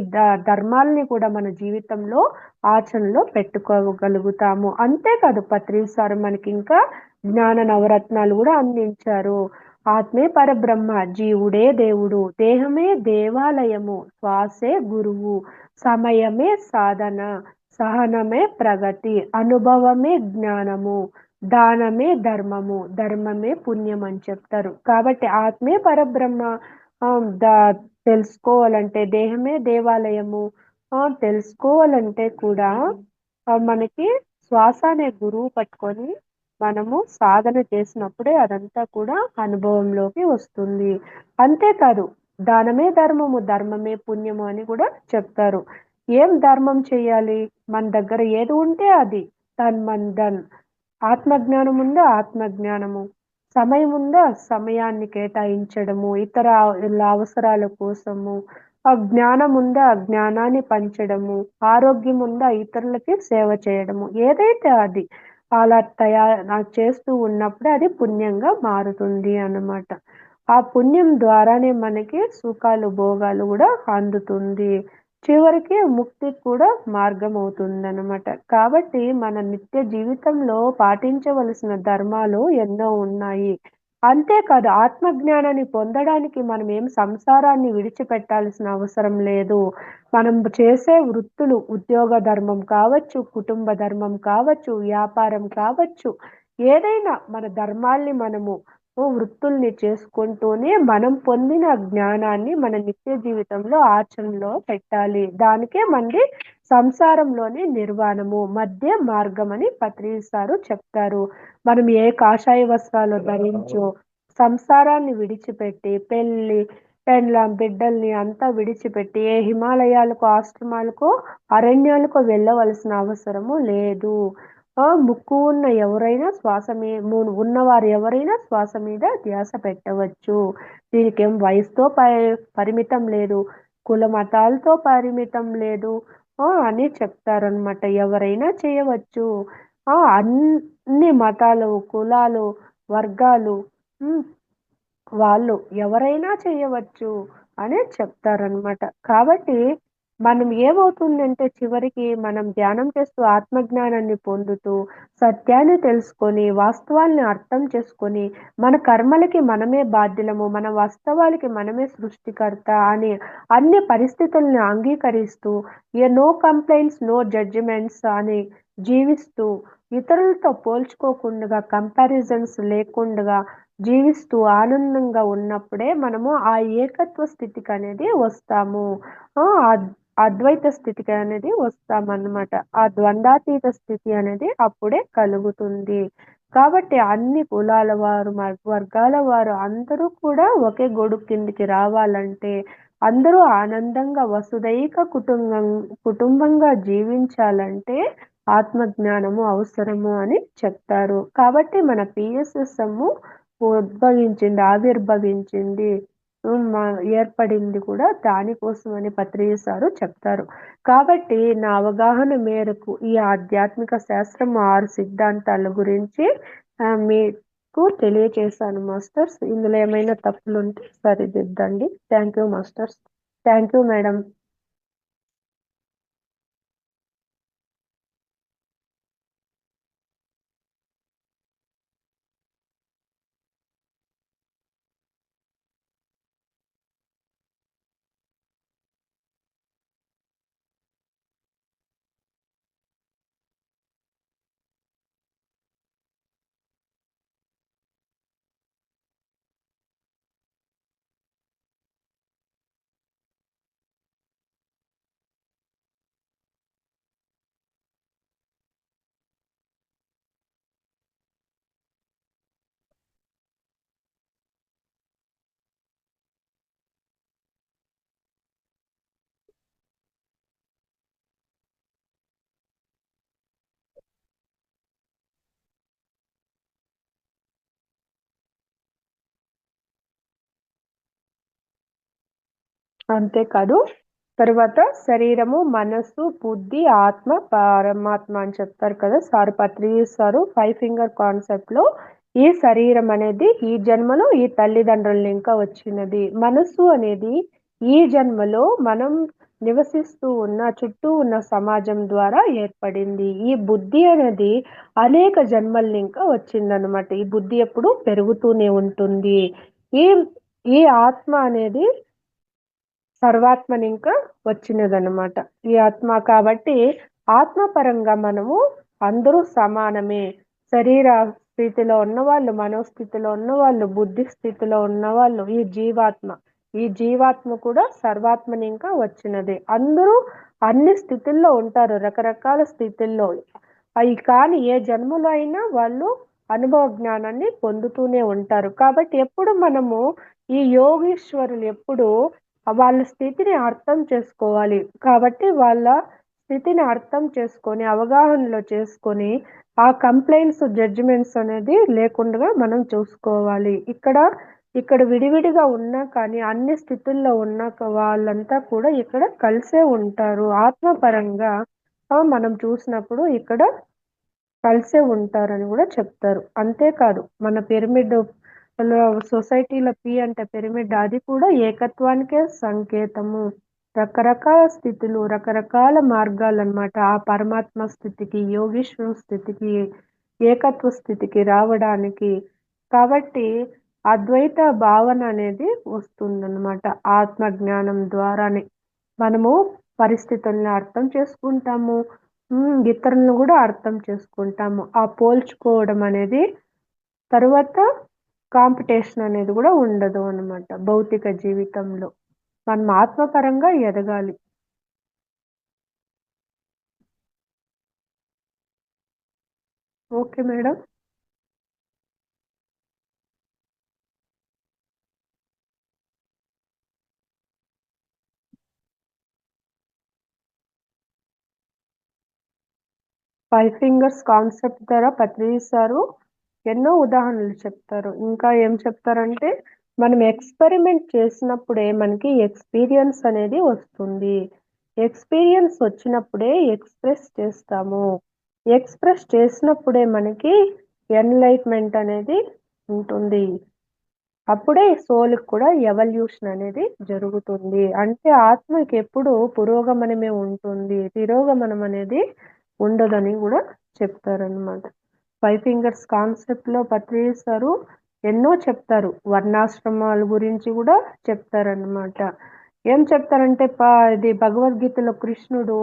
ధర్మాలని కూడా మన జీవితంలో ఆచరణలో పెట్టుకోగలుగుతాము. అంతేకాదు పత్రి సార్ మనకి ఇంకా జ్ఞాన నవరత్నాలు కూడా అందించారు. ఆత్మే పరబ్రహ్మ, జీవుడే దేవుడు, దేహమే దేవాలయము, శ్వాసే గురువు, సమయమే సాధన, సహనమే ప్రగతి, అనుభవమే జ్ఞానము, దానమే ధర్మము, ధర్మమే పుణ్యం అని చెప్తారు. కాబట్టి ఆత్మే పరబ్రహ్మ తెలుసుకోవాలంటే దేహమే దేవాలయము తెలుసుకోవాలంటే కూడా మనకి శ్వాస అనే గురువు పట్టుకొని మనము సాధన చేసినప్పుడే అదంతా కూడా అనుభవంలోకి వస్తుంది. అంతేకాదు దానమే ధర్మము, ధర్మమే పుణ్యము అని కూడా చెప్తారు. ఏం ధర్మం చేయాలి? మన దగ్గర ఏది ఉంటే అది ధన్. ఆత్మజ్ఞానం ఉందా ఆత్మజ్ఞానము, సమయం ఉందా సమయాన్ని కేటాయించడము, ఇతర అవసరాల కోసము, జ్ఞానముందా అజ్ఞానాన్ని పంచడము, ఆరోగ్యముందా ఇతరులకి సేవ చేయడము. ఏదైతే అది అలా చేస్తూ ఉన్నప్పుడే అది పుణ్యంగా మారుతుంది అన్నమాట. ఆ పుణ్యం ద్వారానే మనకి సుఖాలు, భోగాలు గూడా అందుతుంది. చివరికి ముక్తికి కూడా మార్గమవుతుందనమాట. కాబట్టి మన నిత్య జీవితంలో పాటించవలసిన ధర్మాలు ఎన్నో ఉన్నాయి. అంతేకాదు ఆత్మజ్ఞానాన్ని పొందడానికి మనమేం సంసారాన్ని విడిచిపెట్టాల్సిన అవసరం లేదు. మనం చేసే వృత్తులు ఉద్యోగ ధర్మం కావచ్చు, కుటుంబ ధర్మం కావచ్చు, వ్యాపారం కావచ్చు, ఏదైనా మన ధర్మాల్ని మనము వృత్తుల్ని చేసుకుంటూనే మనం పొందిన జ్ఞానాన్ని మన నిత్య జీవితంలో ఆచరణలో పెట్టాలి. దానికే మనది సంసారంలోని నిర్వాణము, మధ్య మార్గమని పత్రిజీ సారు చెప్తారు. మనం ఏ కాషాయ వస్త్రాలు ధరించో, సంసారాన్ని విడిచిపెట్టి పెళ్లి, పెండ్లాం, బిడ్డల్ని అంతా విడిచిపెట్టి ఏ హిమాలయాలకు, ఆశ్రమాలకో, అరణ్యాలకో వెళ్ళవలసిన అవసరము లేదు. ముక్కు ఉన్న ఎవరైనా ఉన్నవారు ఎవరైనా శ్వాస మీద ధ్యాస పెట్టవచ్చు. దీనికేం వయసుతో పరిమితం లేదు. కుల మతాలతో పరిమితం లేదు. అని చెప్తారనమాట. ఎవరైనా చేయవచ్చు. అన్ని మతాలు, కులాలు, వర్గాలు వాళ్ళు ఎవరైనా చేయవచ్చు అని చెప్తారనమాట. కాబట్టి మనం ఏమవుతుందంటే చివరికి మనం ధ్యానం చేస్తూ ఆత్మజ్ఞానాన్ని పొందుతూ, సత్యాన్ని తెలుసుకొని, వాస్తవాల్ని అర్థం చేసుకొని, మన కర్మలకి మనమే బాధ్యులము, మన వాస్తవాలకి మనమే సృష్టికర్త అని అన్ని పరిస్థితుల్ని అంగీకరిస్తూ, నో కంప్లెయింట్స్, నో జడ్జిమెంట్స్ అని జీవిస్తూ, ఇతరులతో పోల్చుకోకుండగా, కంపారిజన్స్ లేకుండగా జీవిస్తూ ఆనందంగా ఉన్నప్పుడే మనము ఆ ఏకత్వ స్థితికనేది వస్తాము. అద్వైత స్థితికి అనేది వస్తామన్నమాట. ఆ ద్వంద్వాతీత స్థితి అనేది అప్పుడే కలుగుతుంది. కాబట్టి అన్ని కులాల వారు, వర్గాల వారు అందరూ కూడా ఒకే గొడుగు కిందికి రావాలంటే, అందరూ ఆనందంగా వసుదైక కుటుంబంగా జీవించాలంటే ఆత్మజ్ఞానము అవసరము అని చెప్తారు. కాబట్టి మన PSSM ఆవిర్భవించింది. ఏర్పడింది కూడా దానికోసమని పత్రిజీ సారు చెప్తారు. కాబట్టి నా అవగాహన మేరకు ఈ ఆధ్యాత్మిక శాస్త్రం 6 సిద్ధాంతాల గురించి మీకు తెలియచేశాను మాస్టర్స్. ఇందులో ఏమైనా తప్పులుంటే సరిదిద్దండి. Thank you masters. Thank you madam. అంతేకాదు తరువాత శరీరము, మనస్సు, బుద్ధి, ఆత్మ, పరమాత్మ అని చెప్తారు కదా సార్ పత్రిజీ సారు 5 ఫింగర్ కాన్సెప్ట్‌లో. ఈ శరీరం అనేది ఈ జన్మలో ఈ తల్లిదండ్రుల ఇంకా వచ్చినది. మనస్సు అనేది ఈ జన్మలో మనం నివసిస్తూ ఉన్న చుట్టూ ఉన్న సమాజం ద్వారా ఏర్పడింది. ఈ బుద్ధి అనేది అనేక జన్మల ఇంకా వచ్చిందనమాట. ఈ బుద్ధి ఎప్పుడు పెరుగుతూనే ఉంటుంది. ఈ ఈ ఆత్మ అనేది సర్వాత్మనింకా వచ్చినదనమాట. ఈ ఆత్మ కాబట్టి ఆత్మపరంగా మనము అందరూ సమానమే. శరీర స్థితిలో ఉన్నవాళ్ళు, మనోస్థితిలో ఉన్నవాళ్ళు, బుద్ధి స్థితిలో ఉన్నవాళ్ళు, ఈ జీవాత్మ కూడా సర్వాత్మనింకా వచ్చినదే. అందరూ అన్ని స్థితుల్లో ఉంటారు, రకరకాల స్థితుల్లో. కానీ ఏ జన్మలో అయినా వాళ్ళు అనుభవ జ్ఞానాన్ని పొందుతూనే ఉంటారు. కాబట్టి ఎప్పుడు మనము ఈ యోగీశ్వరులు ఎప్పుడు వాళ్ళ స్థితిని అర్థం చేసుకోవాలి. కాబట్టి వాళ్ళ స్థితిని అర్థం చేసుకొని, అవగాహనలో చేసుకొని, ఆ కంప్లెయింట్స్, జడ్జిమెంట్స్ అనేది లేకుండా మనం చూసుకోవాలి. ఇక్కడ ఇక్కడ విడివిడిగా ఉన్నా కానీ అన్ని స్థితుల్లో ఉన్న వాళ్ళంతా కూడా ఇక్కడ కలిసే ఉంటారు. ఆత్మపరంగా మనం చూసినప్పుడు ఇక్కడ కలిసే ఉంటారని గూడా చెప్తారు. అంతేకాదు మన పిరమిడ్ లో సొసైటీలో అంటే పిరమిడ్ అది కూడా ఏకత్వానికే సంకేతము. రకరకాల స్థితులు, రకరకాల మార్గాలనమాట. ఆ పరమాత్మ స్థితికి, యోగీశ్వర స్థితికి, ఏకత్వ స్థితికి రావడానికి. కాబట్టి అద్వైత భావన అనేది వస్తుందనమాట. ఆత్మ జ్ఞానం ద్వారానే. మనము పరిస్థితుల్ని అర్థం చేసుకుంటాము. ఇతరులను గూడా అర్థం చేసుకుంటాము. ఆ పోల్చుకోవడం అనేది తరువాత కాంపిటీషన్ అనేది గూడా ఉండదు అనమాట భౌతిక జీవితంలో. మనం ఆత్మపరంగా ఎదగాలి. Okay madam. 5 ఫింగర్స్ కాన్సెప్ట్ ద్వారా పత్రిజీ సారు ఎన్నో ఉదాహరణలు చెప్తారు. ఇంకా ఏం చెప్తారంటే, మనం ఎక్స్‌పెరిమెంట్ చేసినప్పుడే మనకి ఎక్స్‌పీరియన్స్ అనేది వస్తుంది. ఎక్స్‌పీరియన్స్ వచ్చినప్పుడే ఎక్స్‌ప్రెస్ చేస్తాము. ఎక్స్‌ప్రెస్ చేసినప్పుడే మనకి ఎన్‌లైట్‌మెంట్ అనేది ఉంటుంది. అప్పుడే సోల్‌కి కూడా ఎవల్యూషన్ అనేది జరుగుతుంది. అంటే ఆత్మకెప్పుడు పురోగమనమే ఉంటుంది. తిరోగమనం అనేది ఉండదని గూడా చెప్తారనమాట. 5 ఫింగర్స్ కాన్సెప్ట్‌లో పత్రిజీ సారు ఎన్నో చెప్తారు. వర్ణాశ్రమాల గురించి గూడా చెప్తారనమాట. ఏం చెప్తారంటే ఇది భగవద్గీతలో కృష్ణుడు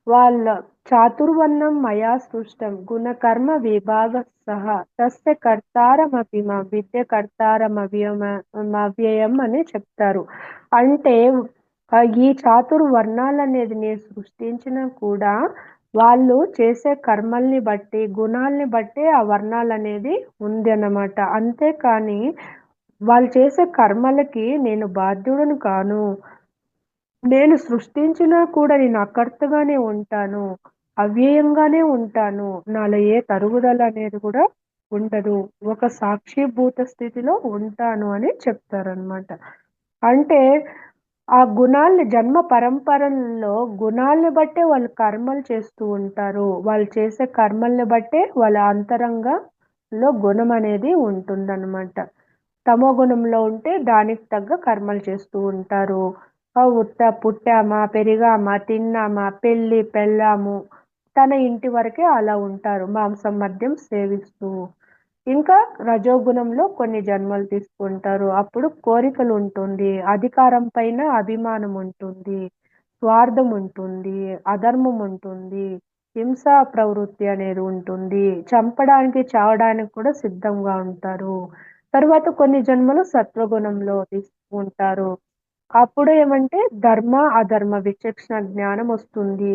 వాళ్ళ చాతుర్వర్ణం మయా సృష్టం గుణకర్మ విభాగః తస్య కర్తారమపి మాం విద్య కర్తారమవ్యయం అని చెప్తారు. అంటే ఈ చాతుర్వర్ణాలనేది నేను సృష్టించినా కూడా వాళ్ళు చేసే కర్మల్ని బట్టి, గుణాల్ని బట్టే ఆ వర్ణాలనేది ఉందన్నమాట. అంతేకానీ వాళ్ళు చేసే కర్మలకి నేను బాధ్యుడను కాను. నేను సృష్టించినా కూడా నేను అకర్తగానే ఉంటాను. అవ్యయంగానే ఉంటాను. నాలో ఏ తరుగుదల అనేది కూడా ఉండదు. ఒక సాక్షిభూత స్థితిలో ఉంటాను అని చెప్తారనమాట. అంటే ఆ గుణాల్ని జన్మ పరంపరల్లో గుణాల్ని బట్టే వాళ్ళు కర్మలు చేస్తూ ఉంటారు. వాళ్ళు చేసే కర్మల్ని బట్టే వాళ్ళ అంతరంగంలో గుణం అనేది ఉంటుందనమాట. తమో గుణంలో ఉంటే దానికి తగ్గ కర్మలు చేస్తూ ఉంటారు. పుట్టామా, పెరిగామా, తిన్నామా, పెళ్లి, పెళ్ళాము, తన ఇంటి వరకే అలా ఉంటారు. మాంసం, మద్యం సేవిస్తూ. ఇంకా రజోగుణంలో కొన్ని జన్మలు తీసుకుంటారు. అప్పుడు కోరికలుంటుంది. అధికారం పైన అభిమానం ఉంటుంది. స్వార్థం ఉంటుంది. అధర్మం ఉంటుంది. హింసా ప్రవృత్తి అనేది ఉంటుంది. చంపడానికి, చావడానికి కూడా సిద్ధంగా ఉంటారు. తరువాత కొన్ని జన్మలు సత్వగుణంలో తీసుకుంటారు. అప్పుడు ఏమంటే ధర్మ, అధర్మ విచక్షణ జ్ఞానం వస్తుంది.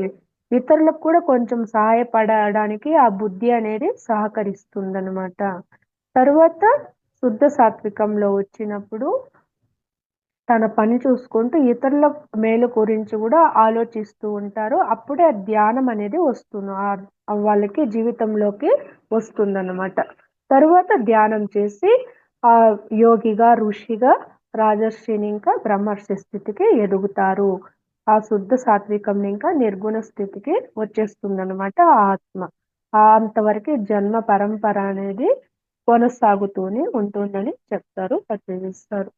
ఇతరులకు కూడా కొంచెం సహాయపడడానికి ఆ బుద్ధి అనేది సహకరిస్తుందనమాట. తరువాత శుద్ధ సాత్వికంలో వచ్చినప్పుడు తన పని చూసుకుంటూ ఇతరుల మేలు గురించి గూడా ఆలోచిస్తూ ఉంటారు. అప్పుడే ఆ ధ్యానం అనేది వస్తుంది. వాళ్ళకి జీవితంలోకి వస్తుందనమాట. తరువాత ధ్యానం చేసి యోగిగా, ఋషిగా, రాజర్షిని ఇంకా బ్రహ్మర్షి స్థితికి ఎదుగుతారు. ఆ శుద్ధ సాత్వికం ఇంకా నిర్గుణ స్థితికి వచ్చేస్తుందనమాట ఆత్మ. అంతవరకే జన్మ పరంపర అనేది కొనసాగుతూనే ఉంటుందని చెప్తారు, ప్రతినిధిస్తారు.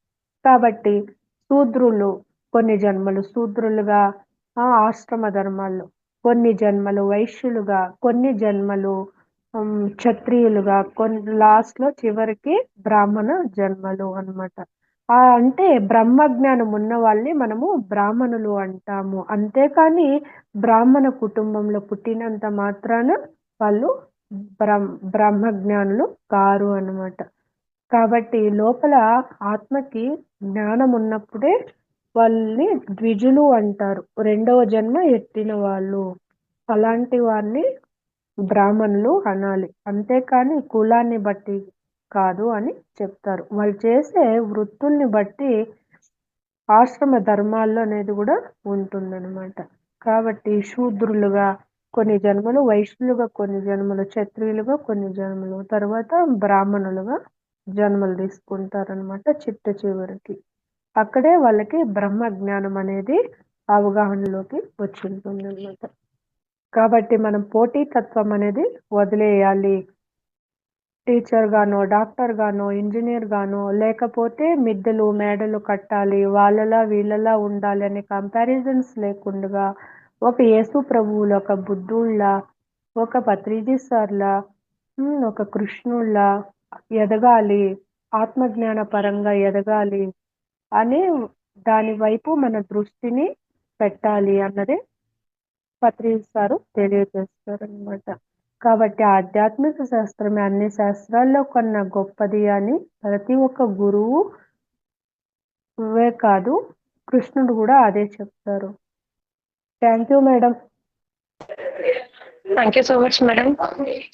కాబట్టి శూద్రులు కొన్ని జన్మలు శూద్రులుగా ఆశ్రమ ధర్మాల్లో, కొన్ని జన్మలు వైశ్యులుగా, కొన్ని జన్మలు క్షత్రియులుగా, లాస్ట్‌లో చివరికి బ్రాహ్మణ జన్మలు అన్నమాట. అంటే బ్రహ్మజ్ఞానం ఉన్న వాళ్ళని మనము బ్రాహ్మణులు అంటాము. అంతేకాని బ్రాహ్మణ కుటుంబంలో పుట్టినంత మాత్రాన వాళ్ళు బ్రహ్మజ్ఞానులు కారు అన్నమాట. కాబట్టి లోపల ఆత్మకి జ్ఞానం ఉన్నప్పుడే వాళ్ళని ద్విజులు అంటారు. రెండవ జన్మ ఎత్తిన వాళ్ళు. అలాంటి వారిని బ్రాహ్మణులు అనాలి. అంతేకాని కులాన్ని బట్టి కాదు అని చెప్తారు. వాళ్ళు చేసే వృత్తుల్ని బట్టి ఆశ్రమ ధర్మాల్లో అనేది కూడా ఉంటుందన్నమాట. కాబట్టి శూద్రులుగా కొన్ని జన్మలు, వైశ్యులుగా కొన్ని జన్మలు, క్షత్రియులుగా కొన్ని జన్మలు, తర్వాత బ్రాహ్మణులుగా జన్మలు తీసుకుంటారనమాట చిట్ట చివరికి. అక్కడే వాళ్ళకి బ్రహ్మ జ్ఞానం అనేది అవగాహనలోకి వచ్చుంటుందనమాట. కాబట్టి మనం పోటీతత్వం అనేది వదిలేయాలి. టీచర్ గానో, డాక్టర్ గానో, ఇంజినీర్ గానో లేకపోతే మిద్దెలు, మేడలు కట్టాలి. వాళ్ళలా వీళ్ళలా ఉండాలి అనే కంపారిజన్స్ లేకుండగా ఒక యేసు ప్రభువులా, ఒక బుద్ధుడిలా, ఒక పత్రిజీ సార్‌లా, ఒక కృష్ణుడిలా ఎదగాలి. ఆత్మజ్ఞాన పరంగా ఎదగాలి అని దాని వైపు మన దృష్టిని పెట్టాలి అన్నదే పత్రిజీ సారు తెలియజేస్తారనమాట. కాబట్టి ఆధ్యాత్మిక శాస్త్రమే అన్ని శాస్త్రాల్లో కన్నా గొప్పది అని ప్రతి ఒక్క గురువువే కాదు, కృష్ణుడు గూడా అదే చెప్తారు. Thank you madam. Thank you so much madam.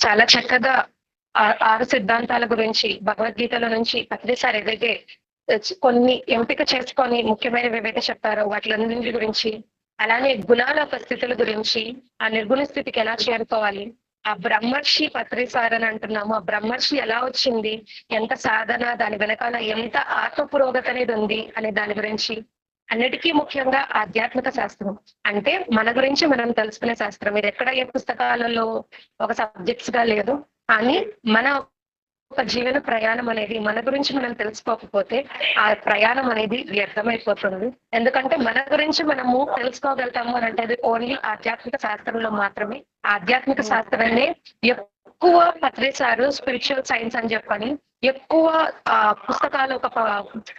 చాలా చక్కగా 6 సిద్ధాంతాల గురించి భగవద్గీతలో నుంచి ప్రతిసారి ఏదైతే కొన్ని ఎంపిక చేసుకొని ముఖ్యమైనవి ఏవైతే చెప్పారో వాటిలన్నింటి గురించి, అలానే గుణాల పరిస్థితుల గురించి, ఆ నిర్గుణ స్థితికి ఎలా చేరుకోవాలి, ఆ బ్రహ్మర్షి పత్రిసార్ అని అంటున్నాము, ఆ బ్రహ్మర్షి ఎలా వచ్చింది, ఎంత సాధన, దాని వెనకాల ఎంత ఆత్మ పురోగతి అనేది ఉంది అనే దాని గురించి, అన్నిటికీ ముఖ్యంగా ఆధ్యాత్మిక శాస్త్రం అంటే మన గురించి మనం తెలుసుకునే శాస్త్రం. ఇది ఎక్కడ ఏ పుస్తకాలలో ఒక సబ్జెక్ట్స్ గా లేదు, కానీ మన ఒక జీవన ప్రయాణం అనేది మన గురించి మనం తెలుసుకోకపోతే ఆ ప్రయాణం అనేది వ్యర్థమైపోతుంది. ఎందుకంటే మన గురించి మనము తెలుసుకోగలుగుతాము అని అంటే అది ఓన్లీ ఆధ్యాత్మిక శాస్త్రంలో మాత్రమే. ఆధ్యాత్మిక శాస్త్రాన్ని ఎక్కువ పత్రిసారు స్పిరిచువల్ సైన్స్ అని చెప్పని ఎక్కువ పుస్తకాలు ఒక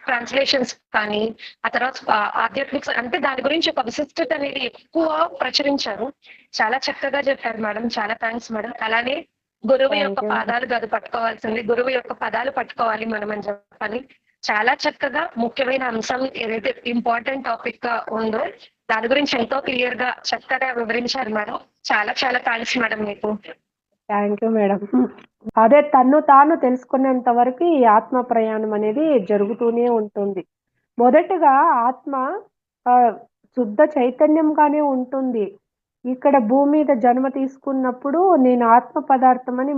ట్రాన్స్లేషన్స్ కానీ ఆ తర్వాత ఆధ్యాత్మిక అంటే దాని గురించి ఒక విశిష్టత అనేది ఎక్కువ ప్రచురించారు. చాలా చక్కగా చెప్పారు మేడం. చాలా థ్యాంక్స్ మేడం. అలానే గురువు యొక్క పాదాలు కాదు పట్టుకోవాల్సింది, గురువు యొక్క పదాలు పట్టుకోవాలి మనం అని చెప్పని చాలా చక్కగా ముఖ్యమైన అంశం ఏదైతే ఇంపార్టెంట్ టాపిక్ గా ఉందో దాని గురించి ఎంతో క్లియర్ గా చక్కగా వివరించారు మేడం. చాలా చాలా థ్యాంక్స్ మేడం మీకు. Thank you madam. అదే తన్ను తాను తెలుసుకునేంత వరకు ఈ ఆత్మ ప్రయాణం అనేది జరుగుతూనే ఉంటుంది. మొదటగా ఆత్మ శుద్ధ చైతన్యంగానే ఉంటుంది. ఇక్కడ భూమి మీద జన్మ తీసుకున్నప్పుడు నేను ఆత్మ పదార్థం అని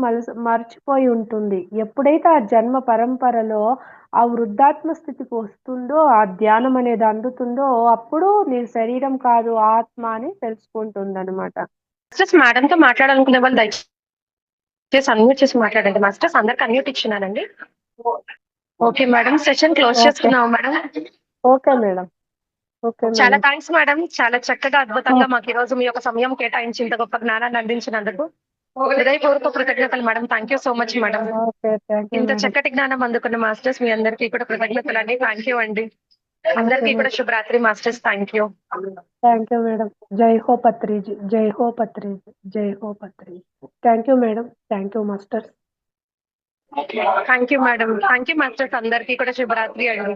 మర్చిపోయి ఉంటుంది. ఎప్పుడైతే ఆ జన్మ పరంపరలో ఆ వృద్ధాత్మ స్థితికి వస్తుందో, ఆ ధ్యానం అనేది అందుతుందో అప్పుడు నేను శరీరం కాదు ఆత్మ అని తెలుసుకుంటుందనమాట. మాస్టర్స్ మేడంతో మాట్లాడాలనుకునే వాళ్ళు దయచేసి అన్మ్యూట్ చేసి మాట్లాడండి మాస్టర్స్. అందరికి అన్మ్యూట్ ఇచ్చినానండి. ఓకే మేడం, సెషన్ క్లోజ్ చేసుకున్నాం మేడం. Okay madam. చాలా థ్యాంక్స్ మేడం. చాలా చక్కగా అద్భుతంగా మాకు ఈ రోజు మీ యొక్క సమయం కేటాయించి ఇంత గొప్ప జ్ఞానాన్ని అందించినందుకు హృదయపూర్వక కృతజ్ఞతలు madam. Thank you so much madam. ఇంత చక్కటి జ్ఞానం అందుకున్న మాస్టర్స్ మీ అందరికీ కూడా కృతజ్ఞతలు అండి. థ్యాంక్ యూ అండి. అందరికీ కూడా శుభరాత్రి masters. Thank you. Thank you madam. జై హో పత్రిజీ, జై హో పత్రిజీ, జై హో Patriji. Thank you madam. Thank you masters. Thank you madam. Thank you masters. అందరికీ కూడా శుభరాత్రి అండి.